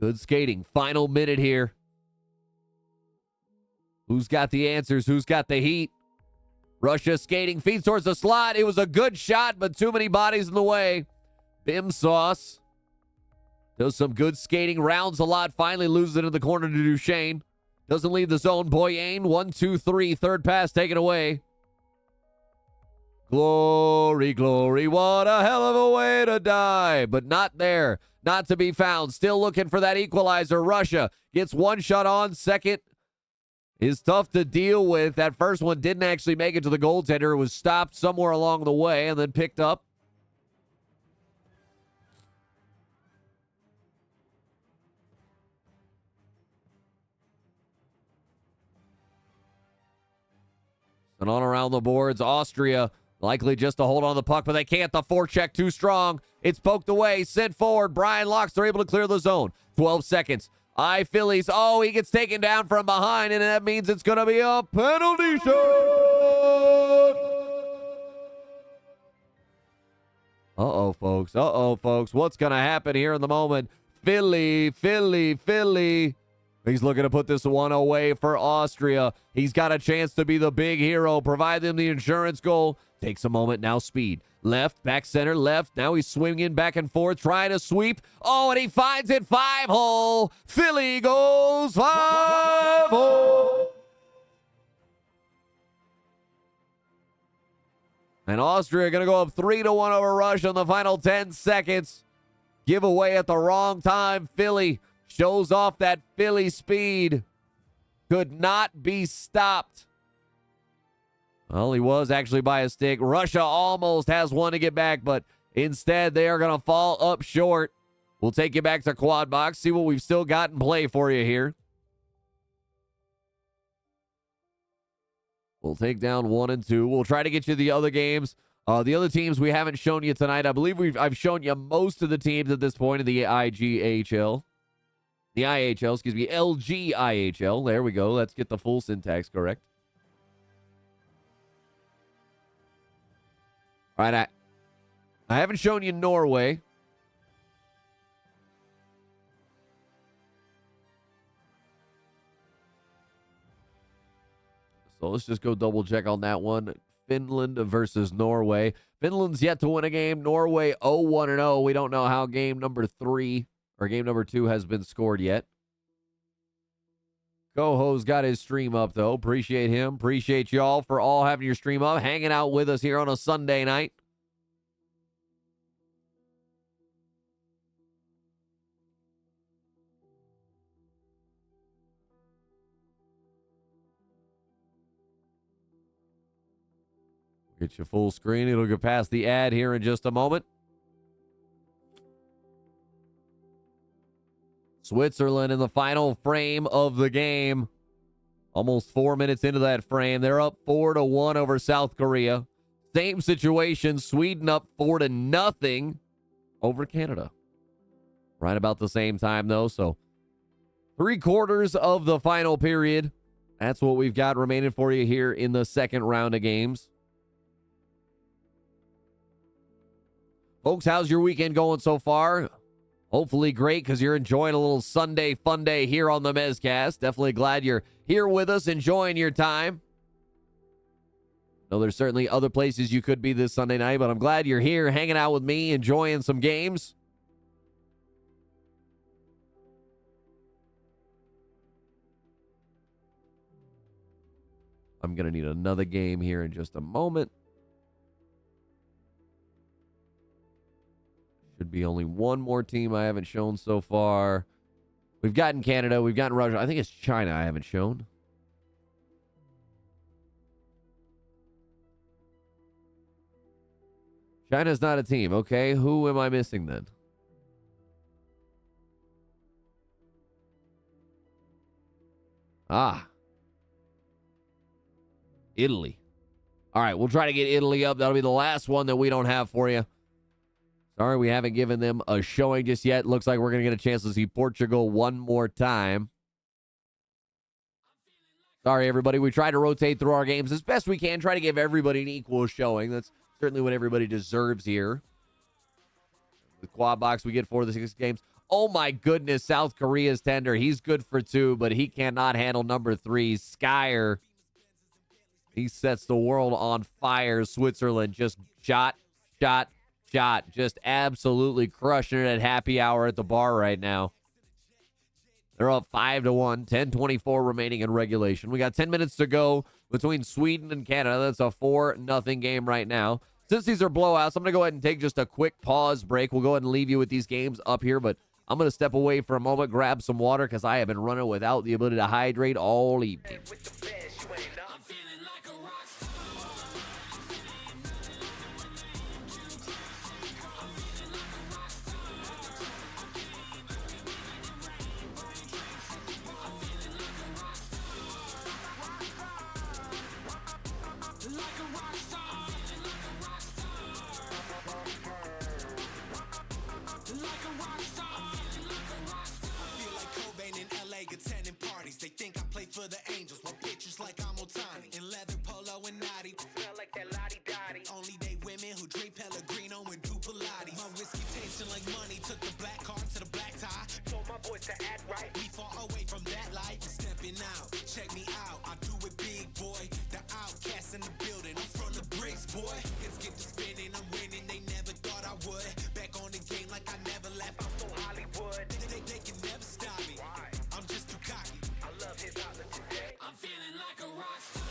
Good skating. Final minute here. Who's got the answers? Who's got the heat? Russia skating, feeds towards the slot. It was a good shot, but too many bodies in the way. Bim Sauce does some good skating, rounds a lot, finally loses it in the corner to Duchesne. Doesn't leave the zone. Boyane, 1-2-3, third pass taken away. Glory, glory, what a hell of a way to die. But not there, not to be found. Still looking for that equalizer. Russia gets one shot on, second is tough to deal with. That first one didn't actually make it to the goaltender. It was stopped somewhere along the way and then picked up. And on around the boards, Austria likely just to hold on the puck, but they can't. The forecheck too strong. It's poked away, sent forward. Brian Locks, they're able to clear the zone. 12 seconds. Phillies. Oh, he gets taken down from behind, and that means it's going to be a penalty shot. Uh-oh, folks. Uh-oh, folks. What's going to happen here in the moment? Philly. He's looking to put this one away for Austria. He's got a chance to be the big hero, provide them the insurance goal. Takes a moment, now speed. Left, back center, left. Now he's swinging back and forth, trying to sweep. Oh, and he finds it, 5-hole. Philly goes 5-hole. And Austria going to go up 3-1 over Russia in the final 10 seconds. Giveaway at the wrong time. Philly Shows off that Philly speed. Could not be stopped. Well, he was actually by a stick. Russia almost has one to get back, but instead they are going to fall up short. We'll take you back to Quad Box, see what we've still got in play for you here. We'll take down 1 and 2. We'll try to get you the other games. The other teams we haven't shown you tonight. I believe I've shown you most of the teams at this point in the IHL. The IHL, excuse me, LGIHL. There we go. Let's get the full syntax correct. All right, I haven't shown you Norway. So let's just go double check on that one. Finland versus Norway. Finland's yet to win a game. Norway 0-1-0. We don't know how game number 3 or game number 2 has been scored yet. Coho's got his stream up, though. Appreciate him. Appreciate y'all for all having your stream up, hanging out with us here on a Sunday night. Get you full screen. It'll get past the ad here in just a moment. Switzerland in the final frame of the game. Almost 4 minutes into that frame. They're up 4-1 over South Korea. Same situation. Sweden up 4-0 over Canada. Right about the same time, though. So 3/4 of the final period. That's what we've got remaining for you here in the second round of games. Folks, how's your weekend going so far? Hopefully great, because you're enjoying a little Sunday fun day here on the Mezcast. Definitely glad you're here with us, enjoying your time. No, there's certainly other places you could be this Sunday night, but I'm glad you're here hanging out with me, enjoying some games. I'm going to need another game here in just a moment. Should be only one more team I haven't shown so far. We've gotten Canada. We've gotten Russia. I think it's China I haven't shown. China's not a team. Okay, who am I missing then? Italy. All right, we'll try to get Italy up. That'll be the last one that we don't have for you. Sorry, we haven't given them a showing just yet. Looks like we're going to get a chance to see Portugal one more time. Sorry, everybody. We try to rotate through our games as best we can. Try to give everybody an equal showing. That's certainly what everybody deserves here. The quad box we get 4 of the 6 games. Oh, my goodness. South Korea's tender. He's good for 2, but he cannot handle number 3. Skyer. He sets the world on fire. Switzerland just shot. Just absolutely crushing it at happy hour at the bar right now. They're up 5-1, 10:24 remaining in regulation. We got 10 minutes to go between Sweden and Canada. That's a 4-0 game right now. Since these are blowouts, I'm going to go ahead and take just a quick pause break. We'll go ahead and leave you with these games up here, but I'm going to step away for a moment, grab some water, because I have been running without the ability to hydrate all evening. They think I play for the Angels, my pictures like I'm Otani. In leather polo and naughty, smell like that Lottie Dottie. Only they women who drink Pellegrino and do Pilates. My whiskey tasting like money, took the black card to the black tie. Told my boys to act right, we far away from that life. Stepping out, check me out, I do it big, boy. The outcast in the building, I'm from the bricks, boy. Let's get to spinning, I'm winning, they never thought I would. Back on the game like I never left, I'm so Hollywood. They can never stop me, I'm just too cocky. I'm feeling like a rock star.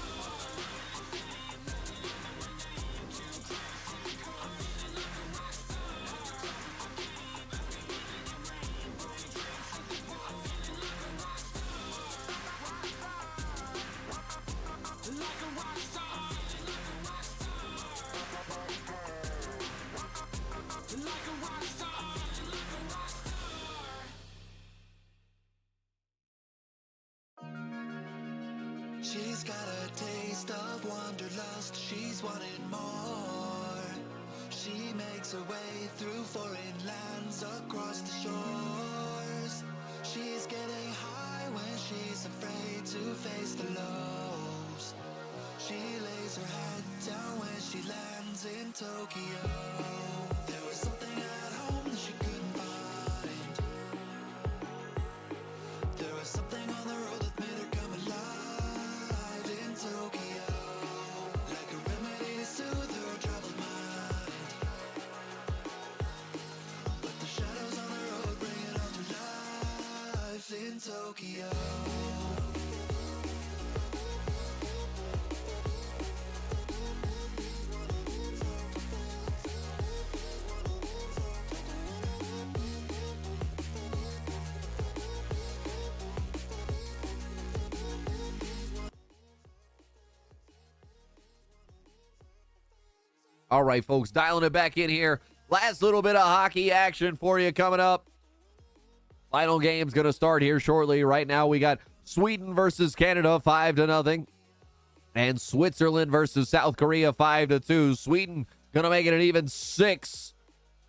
I'm got a taste of wanderlust, she's wanting more. She makes her way through foreign lands across the shores. She's getting high when she's afraid to face the lows. She lays her head down when she lands in Tokyo. There was something at home that she couldn't find. There was something on the road that made her come alive in Tokyo. Like a remedy to soothe her troubled mind. But the shadows on the road bring it all to life in Tokyo. All right, folks, dialing it back in here. Last little bit of hockey action for you coming up. Final game's going to start here shortly. Right now, we got Sweden versus Canada, 5-0. And Switzerland versus South Korea, 5-2. Sweden going to make it an even 6.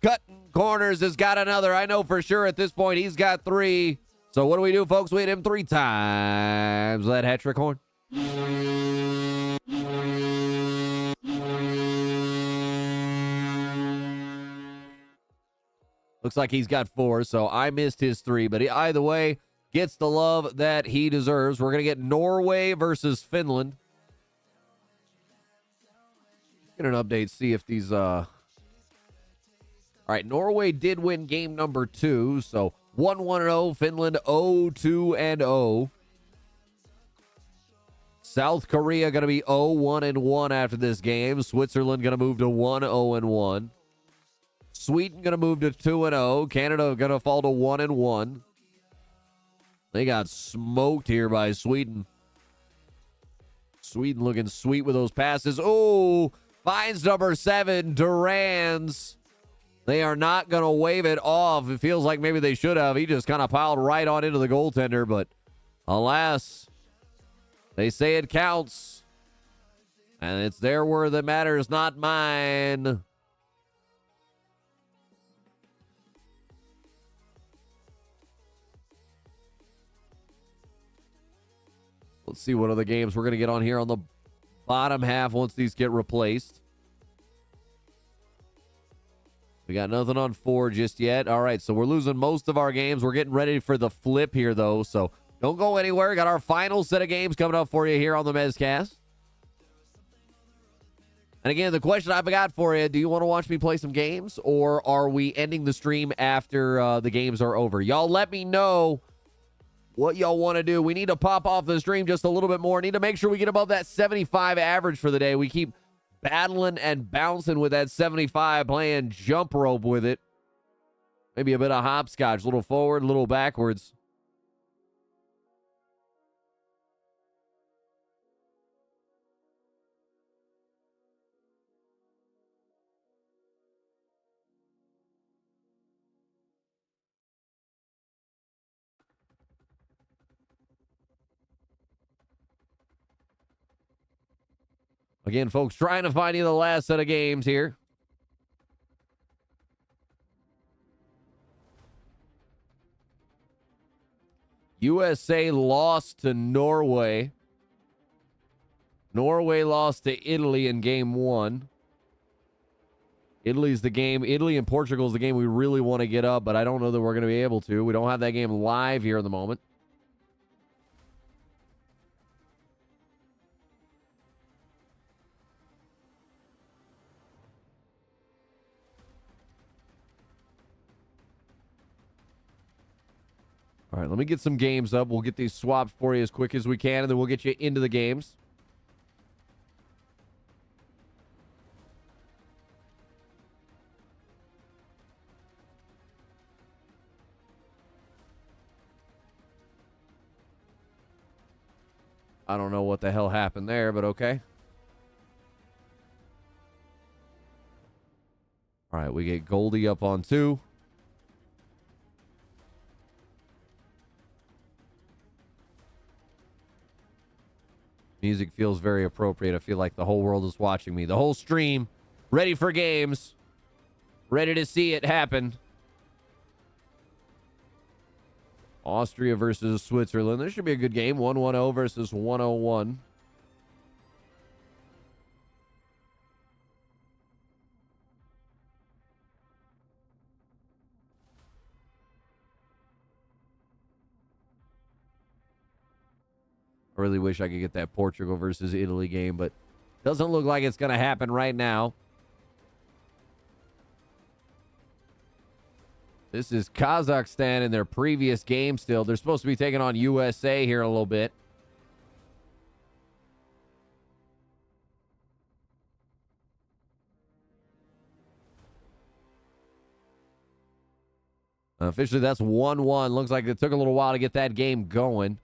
Cutting corners has got another. I know for sure at this point he's got 3. So what do we do, folks? We hit him 3 times. That hat trick horn. Looks like he's got 4, so I missed his 3. But either way, gets the love that he deserves. We're going to get Norway versus Finland. Get an update, see if these... All right, Norway did win game number 2, so 1-1-0. Finland 0-2-0. South Korea going to be 0-1-1 after this game. Switzerland going to move to 1-0-1. Sweden going to move to 2-0. Canada going to fall to 1-1. They got smoked here by Sweden. Sweden looking sweet with those passes. Oh, finds number 7, Duran's. They are not going to wave it off. It feels like maybe they should have. He just kind of piled right on into the goaltender, but alas, they say it counts. And it's their word that matters, not mine. Let's see what other games we're going to get on here on the bottom half once these get replaced. We got nothing on 4 just yet. All right, so we're losing most of our games. We're getting ready for the flip here, though, so don't go anywhere. Got our final set of games coming up for you here on the Mezcast. And again, the question I've got for you, do you want to watch me play some games, or are we ending the stream after the games are over? Y'all let me know what y'all want to do. We need to pop off the stream just a little bit more. Need to make sure we get above that 75 average for the day. We keep battling and bouncing with that 75, playing jump rope with it. Maybe a bit of hopscotch, a little forward, a little backwards. Again, folks, trying to find you the last set of games here. USA lost to Norway. Norway lost to Italy in game 1. Italy's the game. Italy and Portugal is the game we really want to get up, but I don't know that we're going to be able to. We don't have that game live here at the moment. All right, let me get some games up. We'll get these swapped for you as quick as we can, and then we'll get you into the games. I don't know what the hell happened there, but okay. All right, we get Goldie up on 2. Music feels very appropriate. I feel like the whole world is watching me. The whole stream, ready for games, ready to see it happen. Austria versus Switzerland. This should be a good game. 1-1-0 versus 101. I really wish I could get that Portugal versus Italy game, but doesn't look like it's going to happen right now. This is Kazakhstan in their previous game still. They're supposed to be taking on USA here in a little bit. Officially, that's 1-1. Looks like it took a little while to get that game going.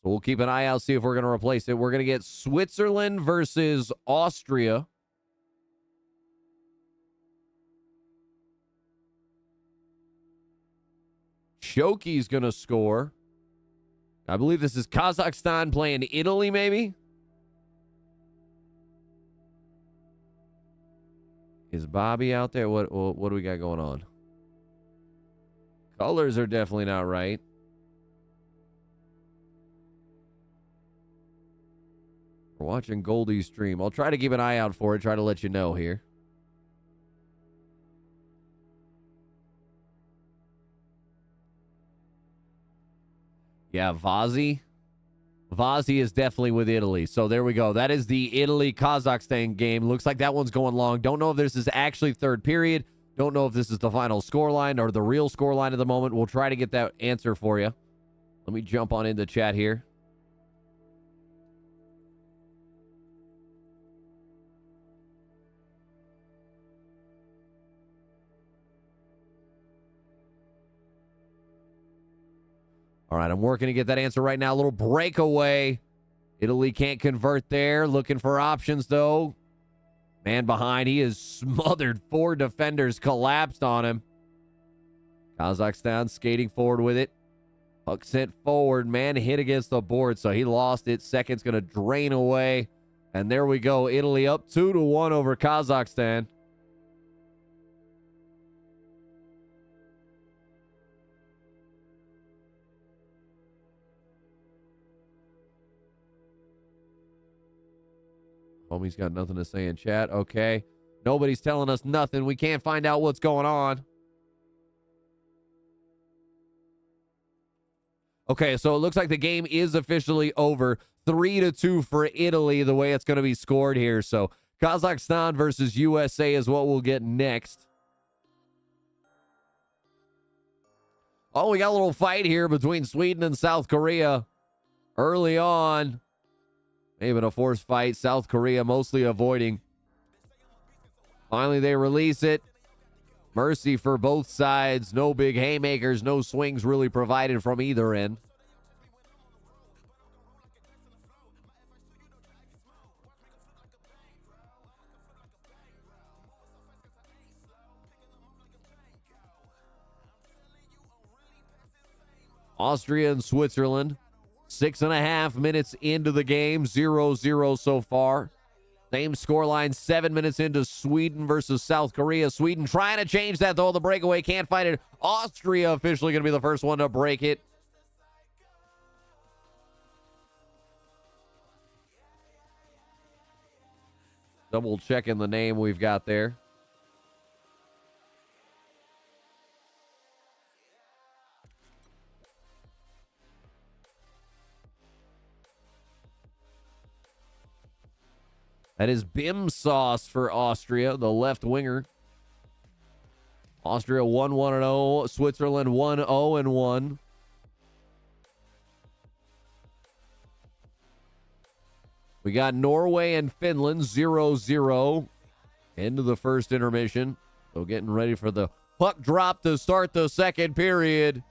So we'll keep an eye out, see if we're going to replace it. We're going to get Switzerland versus Austria. Shoki's going to score. I believe this is Kazakhstan playing Italy, maybe? Is Bobby out there? What do we got going on? Colors are definitely not right. We're watching Goldie's stream. I'll try to keep an eye out for it. Try to let you know here. Yeah, Vazzy. Vazzy is definitely with Italy. So there we go. That is the Italy-Kazakhstan game. Looks like that one's going long. Don't know if this is actually third period. Don't know if this is the final scoreline or the real scoreline at the moment. We'll try to get that answer for you. Let me jump on into chat here. All right, I'm working to get that answer right now. A little breakaway. Italy can't convert there. Looking for options, though. Man behind. He is smothered. 4 defenders collapsed on him. Kazakhstan skating forward with it. Puck sent forward. Man hit against the board, so he lost it. Second's going to drain away. And there we go. Italy up 2-1 over Kazakhstan. Homie's got nothing to say in chat. Okay. Nobody's telling us nothing. We can't find out what's going on. Okay, so it looks like the game is officially over. 3-2 for Italy, the way it's going to be scored here. So Kazakhstan versus USA is what we'll get next. Oh, we got a little fight here between Sweden and South Korea early on. Maybe a forced fight. South Korea mostly avoiding. Finally, they release it. Mercy for both sides. No big haymakers. No swings really provided from either end. Austria and Switzerland. 6.5 minutes into the game. 0-0 so far. Same scoreline 7 minutes into Sweden versus South Korea. Sweden trying to change that, though. The breakaway can't find it. Austria officially going to be the first one to break it. Double checking the name we've got there. That is Bim Sauce for Austria, the left winger. Austria 1-1-0. Switzerland 1-0-1. We got Norway and Finland 0-0. End of the first intermission. So getting ready for the puck drop to start the second period.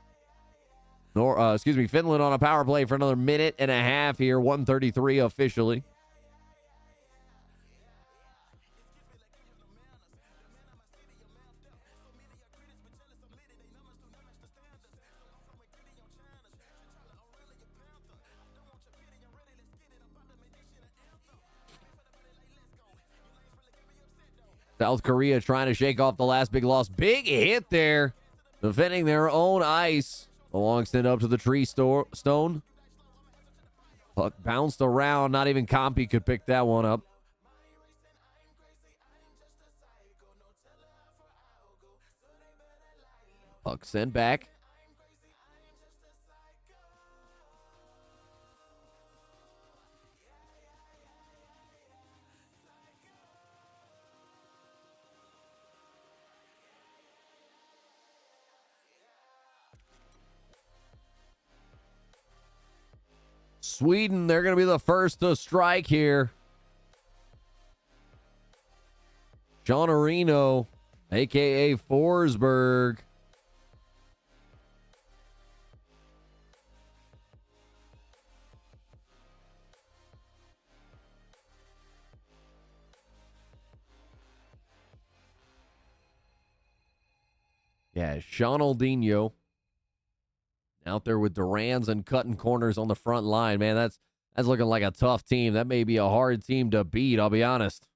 Finland on a power play for another minute and a half here. 1:33 officially. South Korea trying to shake off the last big loss. Big hit there. Defending their own ice. A long send up to the tree stone. Puck bounced around. Not even Compy could pick that one up. Puck sent back. Sweden, they're going to be the first to strike here. John Areno, a.k.a. Forsberg. Yeah, Sean Aldinho out there with Durans and cutting corners on the front line. Man, that's looking like a tough team. That may be a hard team to beat, I'll be honest.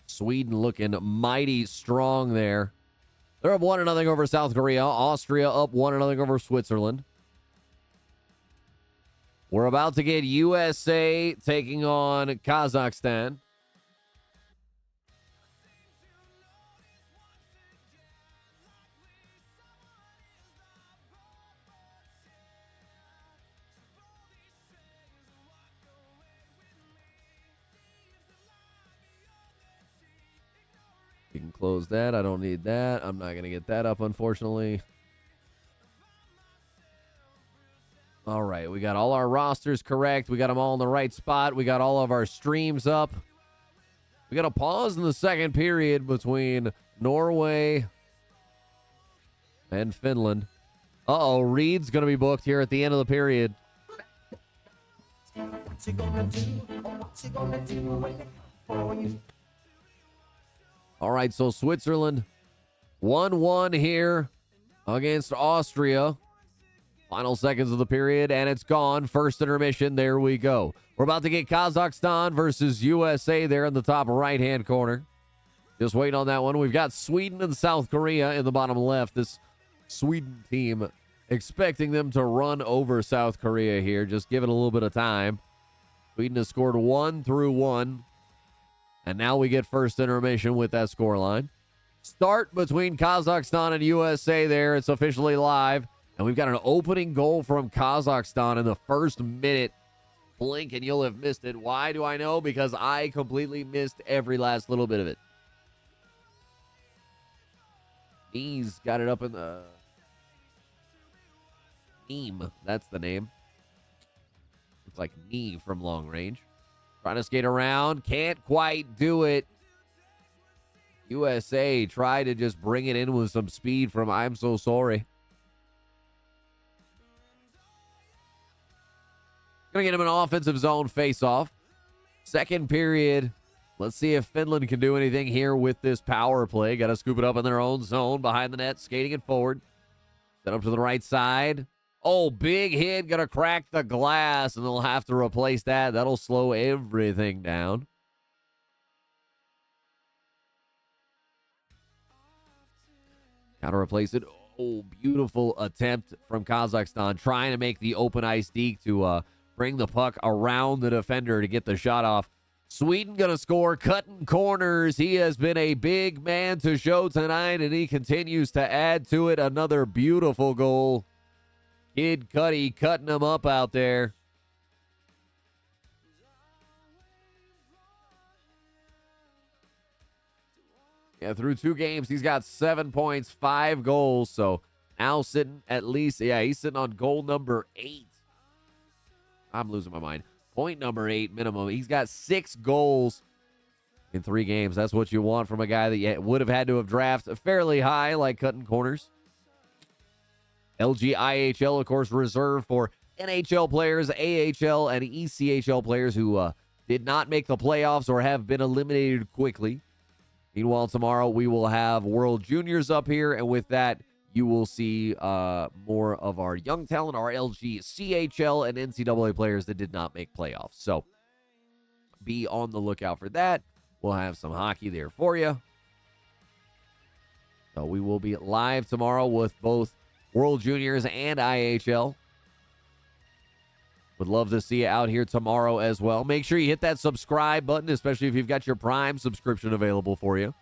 Sweden looking mighty strong there. They're up 1-0 over South Korea. Austria up 1-0 over Switzerland. We're about to get USA taking on Kazakhstan. You can close that. I don't need that. I'm not going to get that up, unfortunately. All right, we got all our rosters correct. We got them all in the right spot. We got all of our streams up. We got a pause in the second period between Norway and Finland. Uh-oh, Reed's going to be booked here at the end of the period. All right, so Switzerland 1-1 here against Austria. Final seconds of the period, and it's gone. First intermission, there we go. We're about to get Kazakhstan versus USA there in the top right-hand corner. Just waiting on that one. We've got Sweden and South Korea in the bottom left. This Sweden team, expecting them to run over South Korea here. Just give it a little bit of time. Sweden has scored 1-1. And now we get first intermission with that scoreline. Start between Kazakhstan and USA there. It's officially live. And we've got an opening goal from Kazakhstan in the first minute. Blink and you'll have missed it. Why do I know? Because I completely missed every last little bit of it. He's got it up in the... Neem. That's the name. Looks like knee from long range. Trying to skate around. Can't quite do it. USA tried to just bring it in with some speed from I'm so sorry. Gonna get him an offensive zone face-off. Second period. Let's see if Finland can do anything here with this power play. Got to scoop it up in their own zone behind the net, skating it forward. Set up to the right side. Oh, big hit. Gonna crack the glass, and they'll have to replace that. That'll slow everything down. Got to replace it. Oh, beautiful attempt from Kazakhstan, trying to make the open ice deke to bring the puck around the defender to get the shot off. Sweden gonna score, cutting corners. He has been a big man to show tonight, and he continues to add to it. Another beautiful goal. Kid Cuddy cutting him up out there. Yeah, through 2 games, he's got 7 points, 5 goals. So now sitting at least, yeah, he's sitting on goal number 8. I'm losing my mind. Point number 8 minimum. He's got 6 goals in 3 games. That's what you want from a guy that you would have had to have drafted fairly high, like cutting corners. LG IHL, of course, reserved for NHL players, AHL, and ECHL players who did not make the playoffs or have been eliminated quickly. Meanwhile, tomorrow we will have World Juniors up here, and with that, you will see more of our young talent, our LG, CHL, and NCAA players that did not make playoffs. So be on the lookout for that. We'll have some hockey there for you. So we will be live tomorrow with both World Juniors and IHL. Would love to see you out here tomorrow as well. Make sure you hit that subscribe button, especially if you've got your Prime subscription available for you.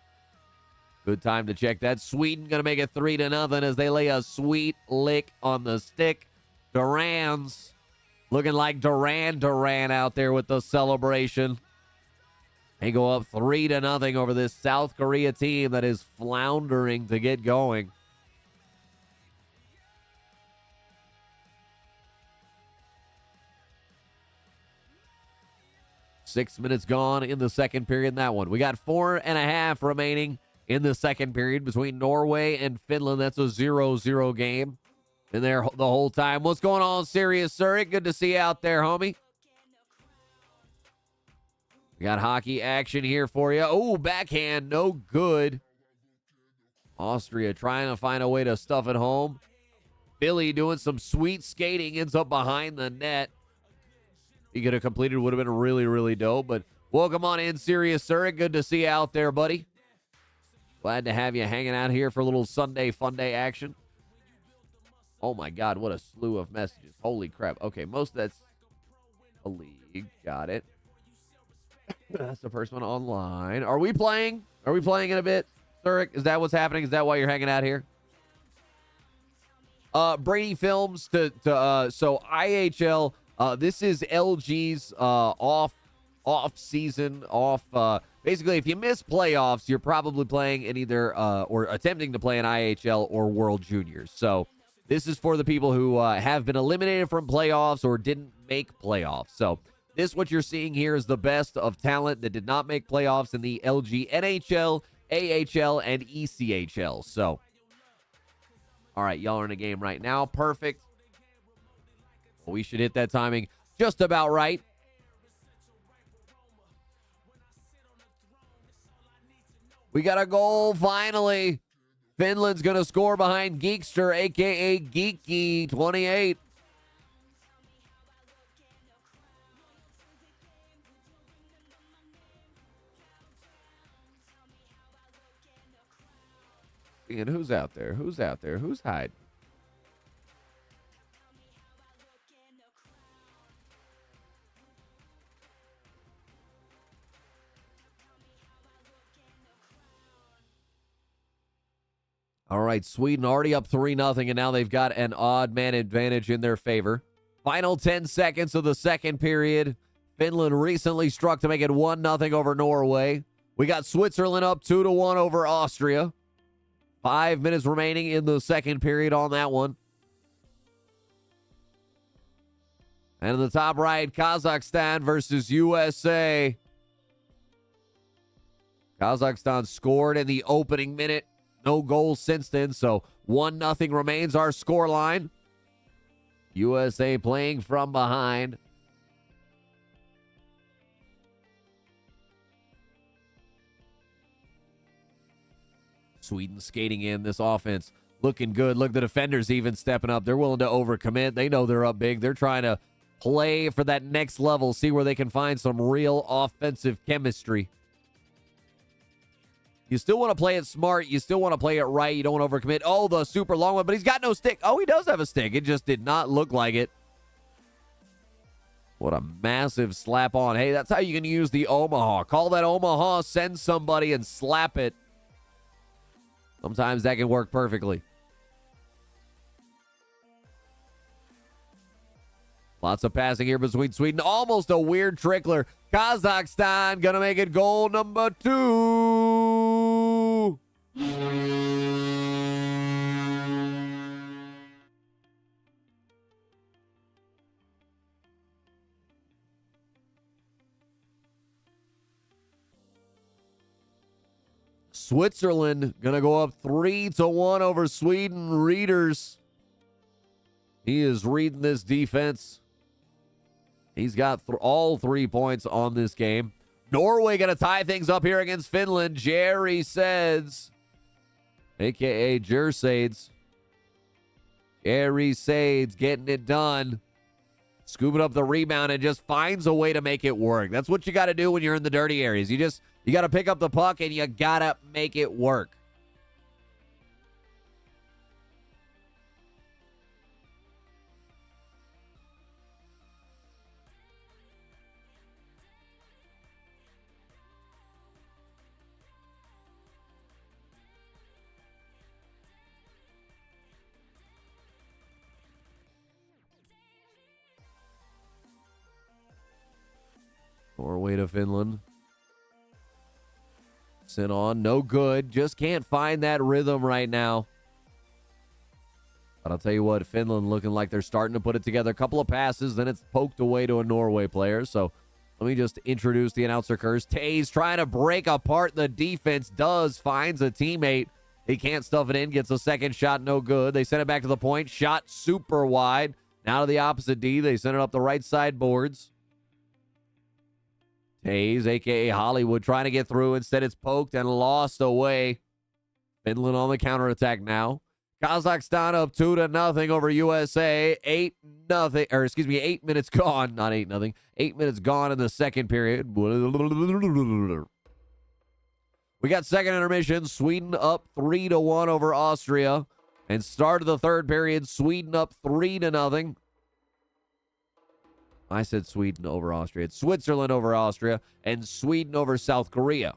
Good time to check that. Sweden going to make it 3-0 as they lay a sweet lick on the stick. Duran's looking like Duran out there with the celebration. They go up 3-0 over this South Korea team that is floundering to get going. Six minutes gone in the second period in that one. We got 4.5 remaining in the second period between Norway and Finland. That's a 0-0 game in there the whole time. What's going on, Sirius Zurich? Good to see you out there, homie. We got hockey action here for you. Oh, backhand, no good. Austria trying to find a way to stuff it home. Billy doing some sweet skating, ends up behind the net. He could have completed, would have been really, really dope. But welcome on in, Sirius Zurich. Good to see you out there, buddy. Glad to have you hanging out here for a little Sunday fun day action. Oh, my God, what a slew of messages. Holy crap. Okay, most of that's a league. Got it. That's the first one online. Are we playing? Are we playing in a bit, Zurich? Is that what's happening? Is that why you're hanging out here? Brady Films so IHL. This is LG's off season. Basically, if you miss playoffs, you're probably playing in either or attempting to play in IHL or World Juniors. So this is for the people who have been eliminated from playoffs or didn't make playoffs. So this, what you're seeing here, is the best of talent that did not make playoffs in the LG NHL, AHL, and ECHL. So, all right, y'all are in a game right now. Perfect. Well, we should hit that timing just about right. We got a goal, finally. Finland's going to score behind Geekster, a.k.a. Geeky, 28. And who's out there? Who's out there? Who's hiding? All right, Sweden already up 3-0, and now they've got an odd man advantage in their favor. Final 10 seconds of the second period. Finland recently struck to make it 1-0 over Norway. We got Switzerland up 2-1 over Austria. 5 minutes remaining in the second period on that one. And in the top right, Kazakhstan versus USA. Kazakhstan scored in the opening minute. No goals since then, so 1-0 remains our scoreline. USA playing from behind. Sweden skating in this offense. Looking good. Look, the defenders even stepping up. They're willing to overcommit. They know they're up big. They're trying to play for that next level, see where they can find some real offensive chemistry. You still want to play it smart. You still want to play it right. You don't want to overcommit. Oh, the super long one, but he's got no stick. Oh, he does have a stick. It just did not look like it. What a massive slap on. Hey, that's how you can use the Omaha. Call that Omaha, send somebody, and slap it. Sometimes that can work perfectly. Lots of passing here between Sweden. Almost a weird trickler. Kazakhstan gonna make it goal number 2. Switzerland gonna go up 3-1 over Sweden. Readers. He is reading this defense. He's got all 3 points on this game. Norway going to tie things up here against Finland. Jerry Seds, a.k.a. Jersades. Jerry Sades getting it done. Scooping up the rebound and just finds a way to make it work. That's what you got to do when you're in the dirty areas. You got to pick up the puck and you got to make it work. Norway to Finland. Sent on, no good. Just can't find that rhythm right now. But I'll tell you what, Finland looking like they're starting to put it together. A couple of passes, then it's poked away to a Norway player. So let me just introduce the announcer curse. Tays trying to break apart the defense. Finds a teammate. He can't stuff it in. Gets a second shot, no good. They send it back to the point. Shot super wide. Now to the opposite D. They send it up the right side boards. Tays, a.k.a. Hollywood, trying to get through. Instead, it's poked and lost away. Finland on the counterattack now. Kazakhstan up 2-0 over USA. 8 minutes gone. Not 8-0. 8 minutes gone in the second period. We got second intermission. Sweden up 3-1 over Austria. And start of the third period, Sweden up 3-0. I said Sweden over Austria. It's Switzerland over Austria and Sweden over South Korea.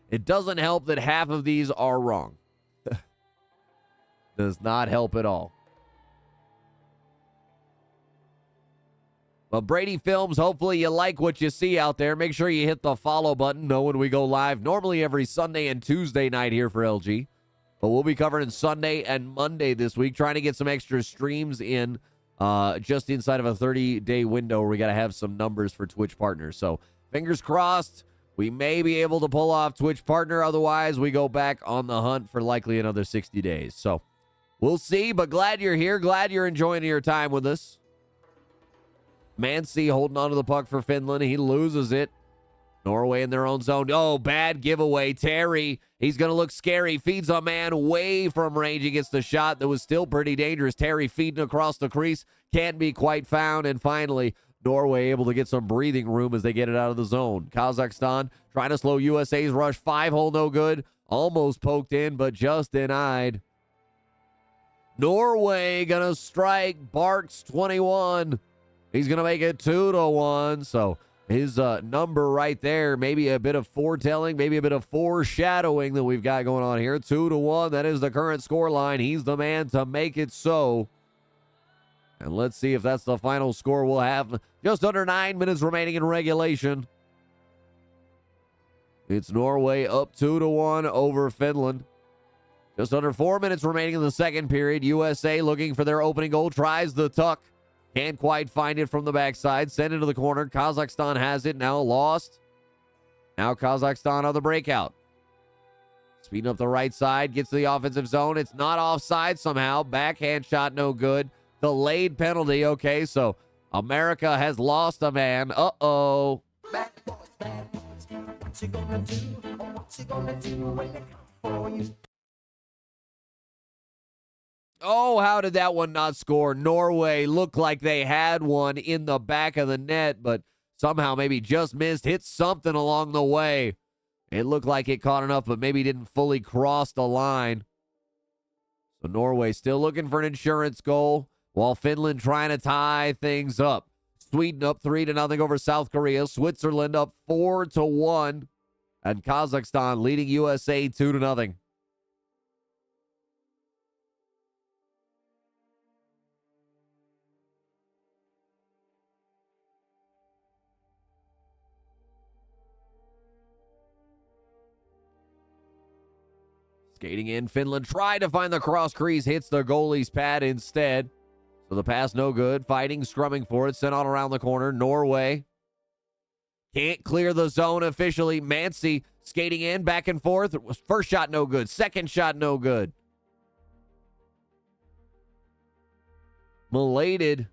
It doesn't help that half of these are wrong. Does not help at all. Well, Brady Films, hopefully you like what you see out there. Make sure you hit the follow button. Know when we go live. Normally every Sunday and Tuesday night here for LG. But we'll be covering Sunday and Monday this week, trying to get some extra streams in just inside of a 30-day window where we got to have some numbers for Twitch partners. So fingers crossed, we may be able to pull off Twitch partner. Otherwise, we go back on the hunt for likely another 60 days. So we'll see, but glad you're here. Glad you're enjoying your time with us. Mansi holding on to the puck for Finland. He loses it. Norway in their own zone. Oh, bad giveaway. Terry, he's going to look scary. Feeds a man way from range. He gets the shot that was still pretty dangerous. Terry feeding across the crease. Can't be quite found. And finally, Norway able to get some breathing room as they get it out of the zone. Kazakhstan trying to slow USA's rush. 5-hole, no good. Almost poked in, but just denied. Norway going to strike. Barks 21. He's going to make it 2-1. So his number right there, maybe a bit of foretelling, maybe a bit of foreshadowing that we've got going on here. 2-1, that is the current score line. He's the man to make it so. And let's see if that's the final score we'll have. Just under 9 minutes remaining in regulation. It's Norway up 2-1 over Finland. Just under 4 minutes remaining in the second period. USA looking for their opening goal. Tries the tuck. Can't quite find it from the backside. Send it to the corner. Kazakhstan has it. Now lost. Now Kazakhstan on the breakout. Speeding up the right side. Gets to the offensive zone. It's not offside somehow. Backhand shot, no good. Delayed penalty. Okay, so America has lost a man. Uh-oh. Bad boys, what you gonna do? What you gonna do when they come for you? Oh, how did that one not score? Norway looked like they had one in the back of the net, but somehow maybe just missed, hit something along the way. It looked like it caught enough, but maybe didn't fully cross the line. So Norway still looking for an insurance goal, while Finland trying to tie things up. Sweden up 3-0 over South Korea. Switzerland up 4-1. And Kazakhstan leading USA 2-0. Skating in, Finland tried to find the cross crease, hits the goalie's pad instead. So the pass no good. Fighting, scrumming for it, sent on around the corner. Norway can't clear the zone officially. Mansi skating in, back and forth. First shot no good. Second shot no good. Malated.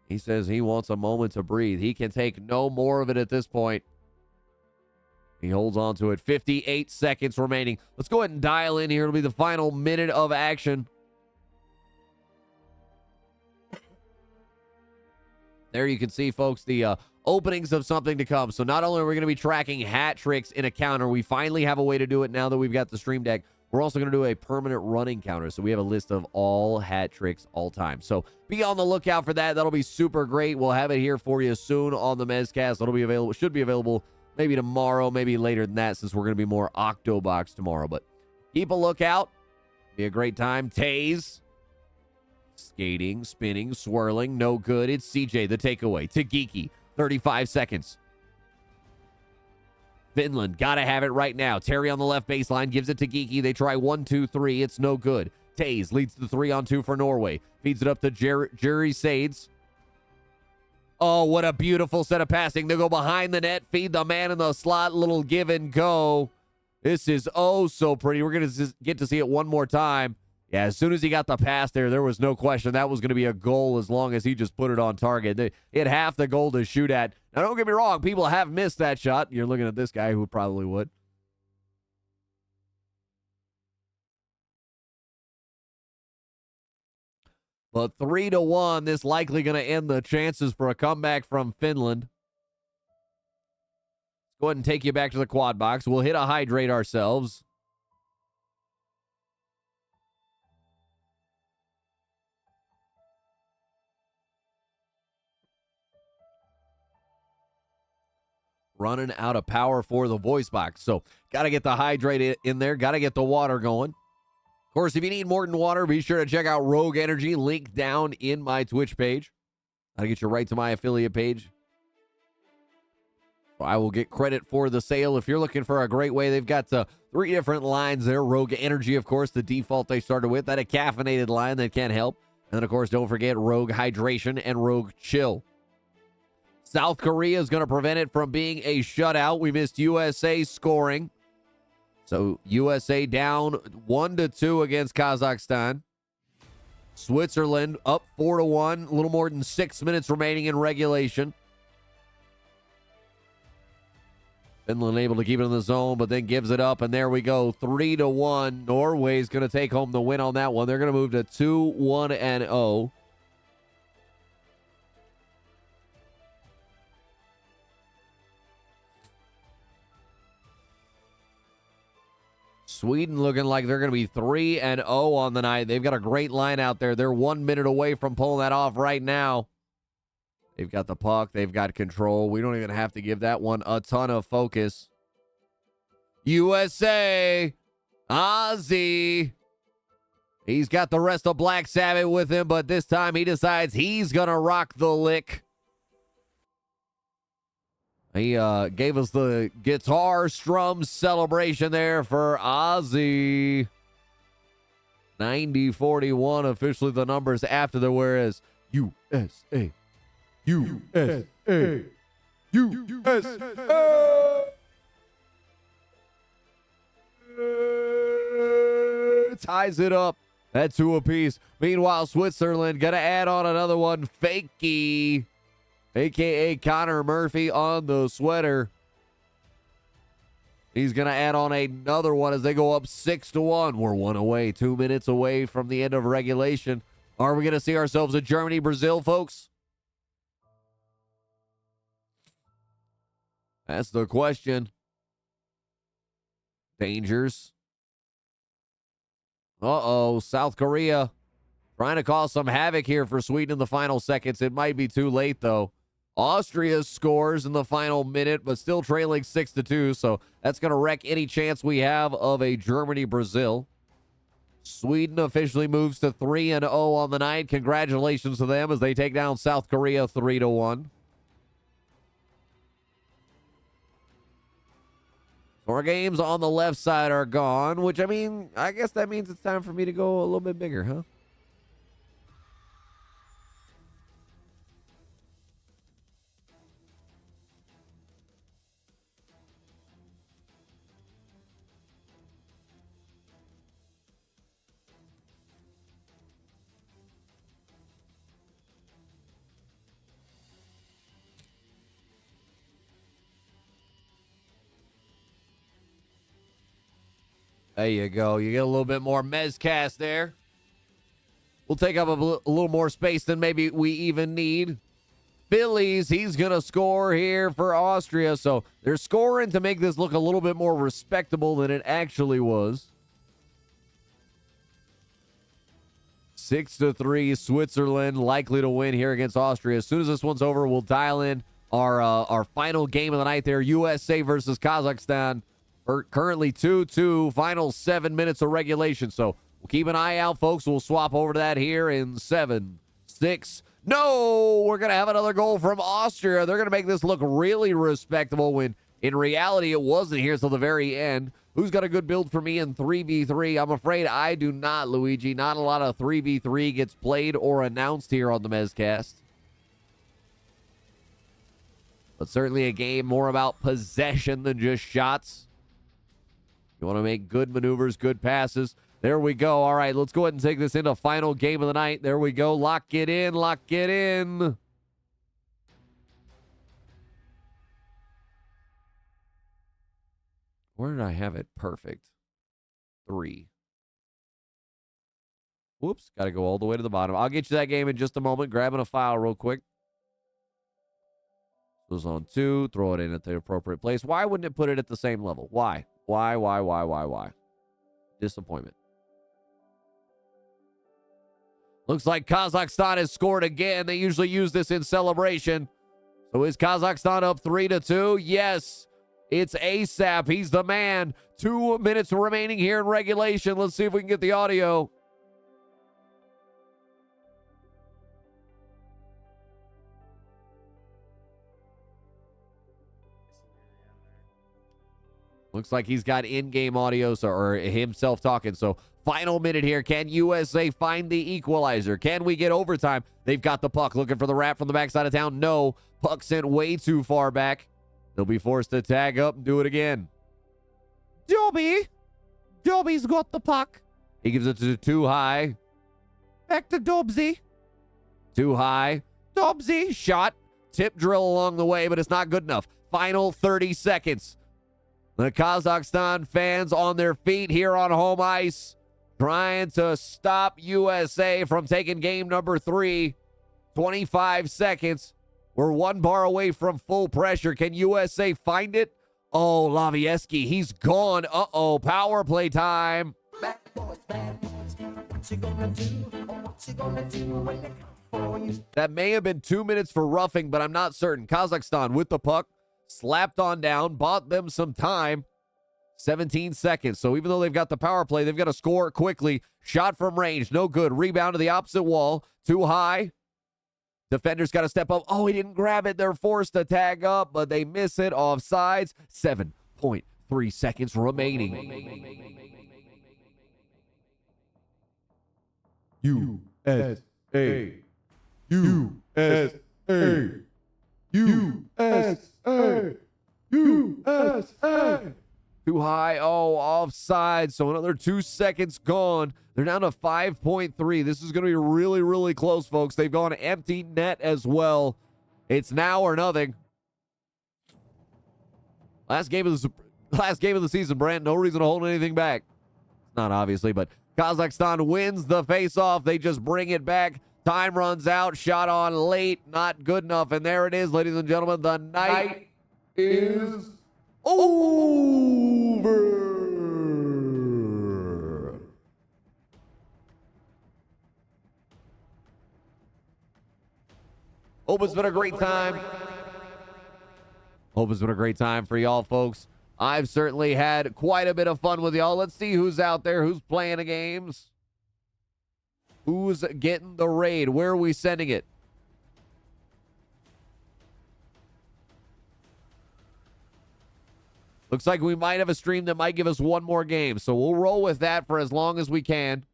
He says he wants a moment to breathe. He can take no more of it at this point. He holds on to it. 58 seconds remaining. Let's go ahead and dial in here. It'll be the final minute of action. There you can see, folks, the openings of something to come. So not only are we going to be tracking hat tricks in a counter, we finally have a way to do it now that we've got the Stream Deck. We're also going to do a permanent running counter. So we have a list of all hat tricks all time. So be on the lookout for that. That'll be super great. We'll have it here for you soon on the Mezcast. It'll be available, should be available maybe tomorrow, maybe later than that, since we're going to be more Octobox tomorrow. But keep a lookout. Be a great time. Taze Skating, spinning, swirling, no good. It's CJ, the takeaway. To Geeky, 35 seconds. Finland, gotta have it right now. Terry on the left baseline, gives it to Geeky. They try 1, 2, 3. It's no good. Taze leads the 3-on-2 for Norway. Feeds it up to Jerry Sades. Oh, what a beautiful set of passing. They go behind the net, feed the man in the slot, little give and go. This is oh so pretty. We're going to get to see it one more time. Yeah, as soon as he got the pass there was no question that was going to be a goal as long as he just put it on target. They had half the goal to shoot at. Now, don't get me wrong. People have missed that shot. You're looking at this guy who probably would. But 3-1, this likely going to end the chances for a comeback from Finland. Let's go ahead and take you back to the quad box. We'll hit a hydrate ourselves. Running out of power for the voice box. So, got to get the hydrate in there. Got to get the water going. Of course, if you need Morton water, be sure to check out Rogue Energy, link down in my Twitch page. I'll get you right to my affiliate page. I will get credit for the sale. If you're looking for a great way, they've got 3 different lines there. Rogue Energy, of course, the default they started with. That a caffeinated line that can help. And then, of course, don't forget Rogue Hydration and Rogue Chill. South Korea is going to prevent it from being a shutout. We missed USA scoring. So USA down 1-2 against Kazakhstan. Switzerland up 4-1. A little more than 6 minutes remaining in regulation. Finland able to keep it in the zone, but then gives it up, and there we go, 3-1. Norway's going to take home the win on that one. They're going to move to 2-1-0. Sweden looking like they're going to be 3-0 on the night. They've got a great line out there. They're 1 minute away from pulling that off right now. They've got the puck. They've got control. We don't even have to give that one a ton of focus. USA. Ozzy. He's got the rest of Black Sabbath with him, but this time he decides he's going to rock the lick. He gave us the guitar strum celebration there for Ozzy. 90-41, officially the numbers after the whereas. USA. USA. USA. Ties it up at 2 apiece. Meanwhile, Switzerland going to add on another one. Fakey. A.K.A. Connor Murphy on the sweater. He's going to add on another one as they go up 6-1. We're 1 away, 2 minutes away from the end of regulation. Are we going to see ourselves a Germany-Brazil, folks? That's the question. Dangers. Uh-oh, South Korea trying to cause some havoc here for Sweden in the final seconds. It might be too late, though. Austria scores in the final minute, but still trailing 6-2, so that's going to wreck any chance we have of a Germany-Brazil. Sweden officially moves to 3-0 on the night. Congratulations to them as they take down South Korea 3-1. Our games on the left side are gone, which, I mean, I guess that means it's time for me to go a little bit bigger, huh? There you go. You get a little bit more mezcast there. We'll take up a little more space than maybe we even need. Phillies, he's going to score here for Austria. So they're scoring to make this look a little bit more respectable than it actually was. 6-3, Switzerland likely to win here against Austria. As soon as this one's over, we'll dial in our final game of the night there. USA versus Kazakhstan. Currently 2-2, final 7 minutes of regulation. So We'll keep an eye out, folks. We'll swap over to that here in 7, 6. No, we're going to have another goal from Austria. They're going to make this look really respectable when in reality it wasn't here till the very end. Who's got a good build for me in 3v3? I'm afraid I do not, Luigi. Not a lot of 3v3 gets played or announced here on the Mezcast. But certainly a game more about possession than just shots. You want to make good maneuvers, good passes. There we go. All right, let's go ahead and take this into final game of the night. There we go. Lock it in. Lock it in. Where did I have it? Perfect. 3. Whoops. Got to go all the way to the bottom. I'll get you that game in just a moment. Grabbing a file real quick. Goes on 2. Throw it in at the appropriate place. Why wouldn't it put it at the same level? Why? Why? Disappointment. Looks like Kazakhstan has scored again. They usually use this in celebration. So is Kazakhstan up 3-2? Yes. It's ASAP. He's the man. 2 minutes remaining here in regulation. Let's see if we can get the audio. Looks like he's got in-game audio or himself talking. So final minute here. Can USA find the equalizer? Can we get overtime? They've got the puck. Looking for the wrap from the backside of town. No. Puck sent way too far back. They'll be forced to tag up and do it again. Dobby. Dobby's got the puck. He gives it to Too High. Back to Dobsy. Too High. Dobsy. Shot. Tip drill along the way, but it's not good enough. Final 30 seconds. The Kazakhstan fans on their feet here on home ice, trying to stop USA from taking game number 3. 25 seconds. We're 1 bar away from full pressure. Can USA find it? Oh, Lavieski, he's gone. Uh-oh, power play time. Bad boys, what you gonna do? What you gonna do when they come for you? That may have been 2 minutes for roughing, but I'm not certain. Kazakhstan with the puck. Slapped on down, bought them some time. 17 seconds. So even though they've got the power play, they've got to score quickly. Shot from range, no good. Rebound to the opposite wall. Too high. Defender's got to step up. Oh, he didn't grab it. They're forced to tag up, but they miss it. Offsides. 7.3 seconds remaining. USA. USA. USA. USA. Too high. Oh, offside. So another 2 seconds gone. They're down to 5.3. This is going to be really, really close, folks. They've gone empty net as well. It's now or nothing. Last game of the season, Brant. No reason to hold anything back. It's not obviously, but Kazakhstan wins the face-off. They just bring it back. Time runs out. Shot on late. Not good enough. And there it is, ladies and gentlemen. The night is over. Hope it's been a great time. Hope it's been a great time for y'all, folks. I've certainly had quite a bit of fun with y'all. Let's see who's out there, who's playing the games. Who's getting the raid? Where are we sending it? Looks like we might have a stream that might give us one more game. So we'll roll with that for as long as we can.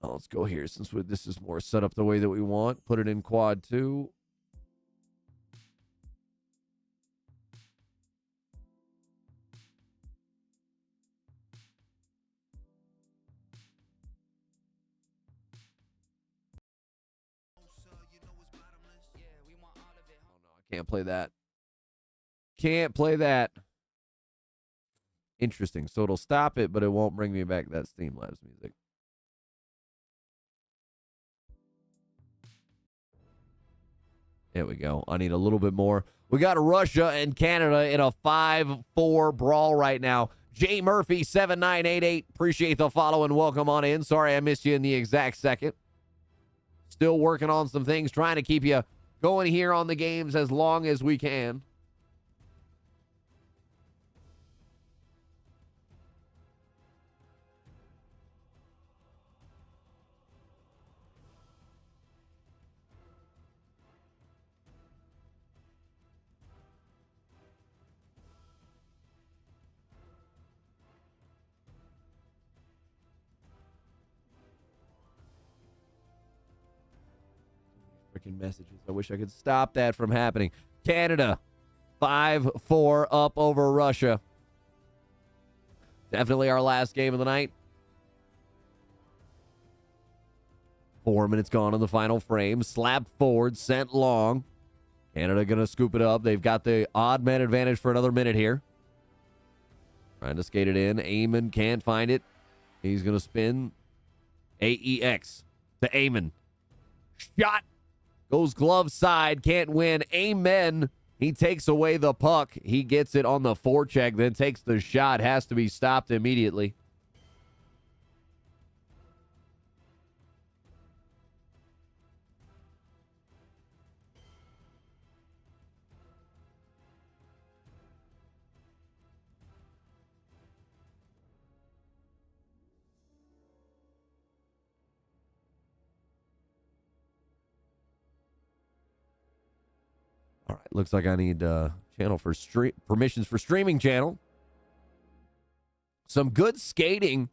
Oh, let's go here since this is more set up the way that we want. Put it in quad 2. Can't play that. Can't play that. Interesting. So it'll stop it, but it won't bring me back that Steam Labs music. There we go. I need a little bit more. We got Russia and Canada in a 5-4 brawl right now. J Murphy 7988. Appreciate the follow and welcome on in. Sorry I missed you in the exact second. Still working on some things, trying to keep you going here on the games as long as we can. Freaking messages. I wish I could stop that from happening. Canada, 5-4 up over Russia. Definitely our last game of the night. 4 minutes gone in the final frame. Slapped forward, sent long. Canada going to scoop it up. They've got the odd man advantage for another minute here. Trying to skate it in. Eamon can't find it. He's going to spin. AEX to Eamon. Shot. Goes glove side. Can't win. Amen. He takes away the puck. He gets it on the forecheck, then takes the shot. Has to be stopped immediately. All right, looks like I need channel for permissions for streaming channel. Some good skating.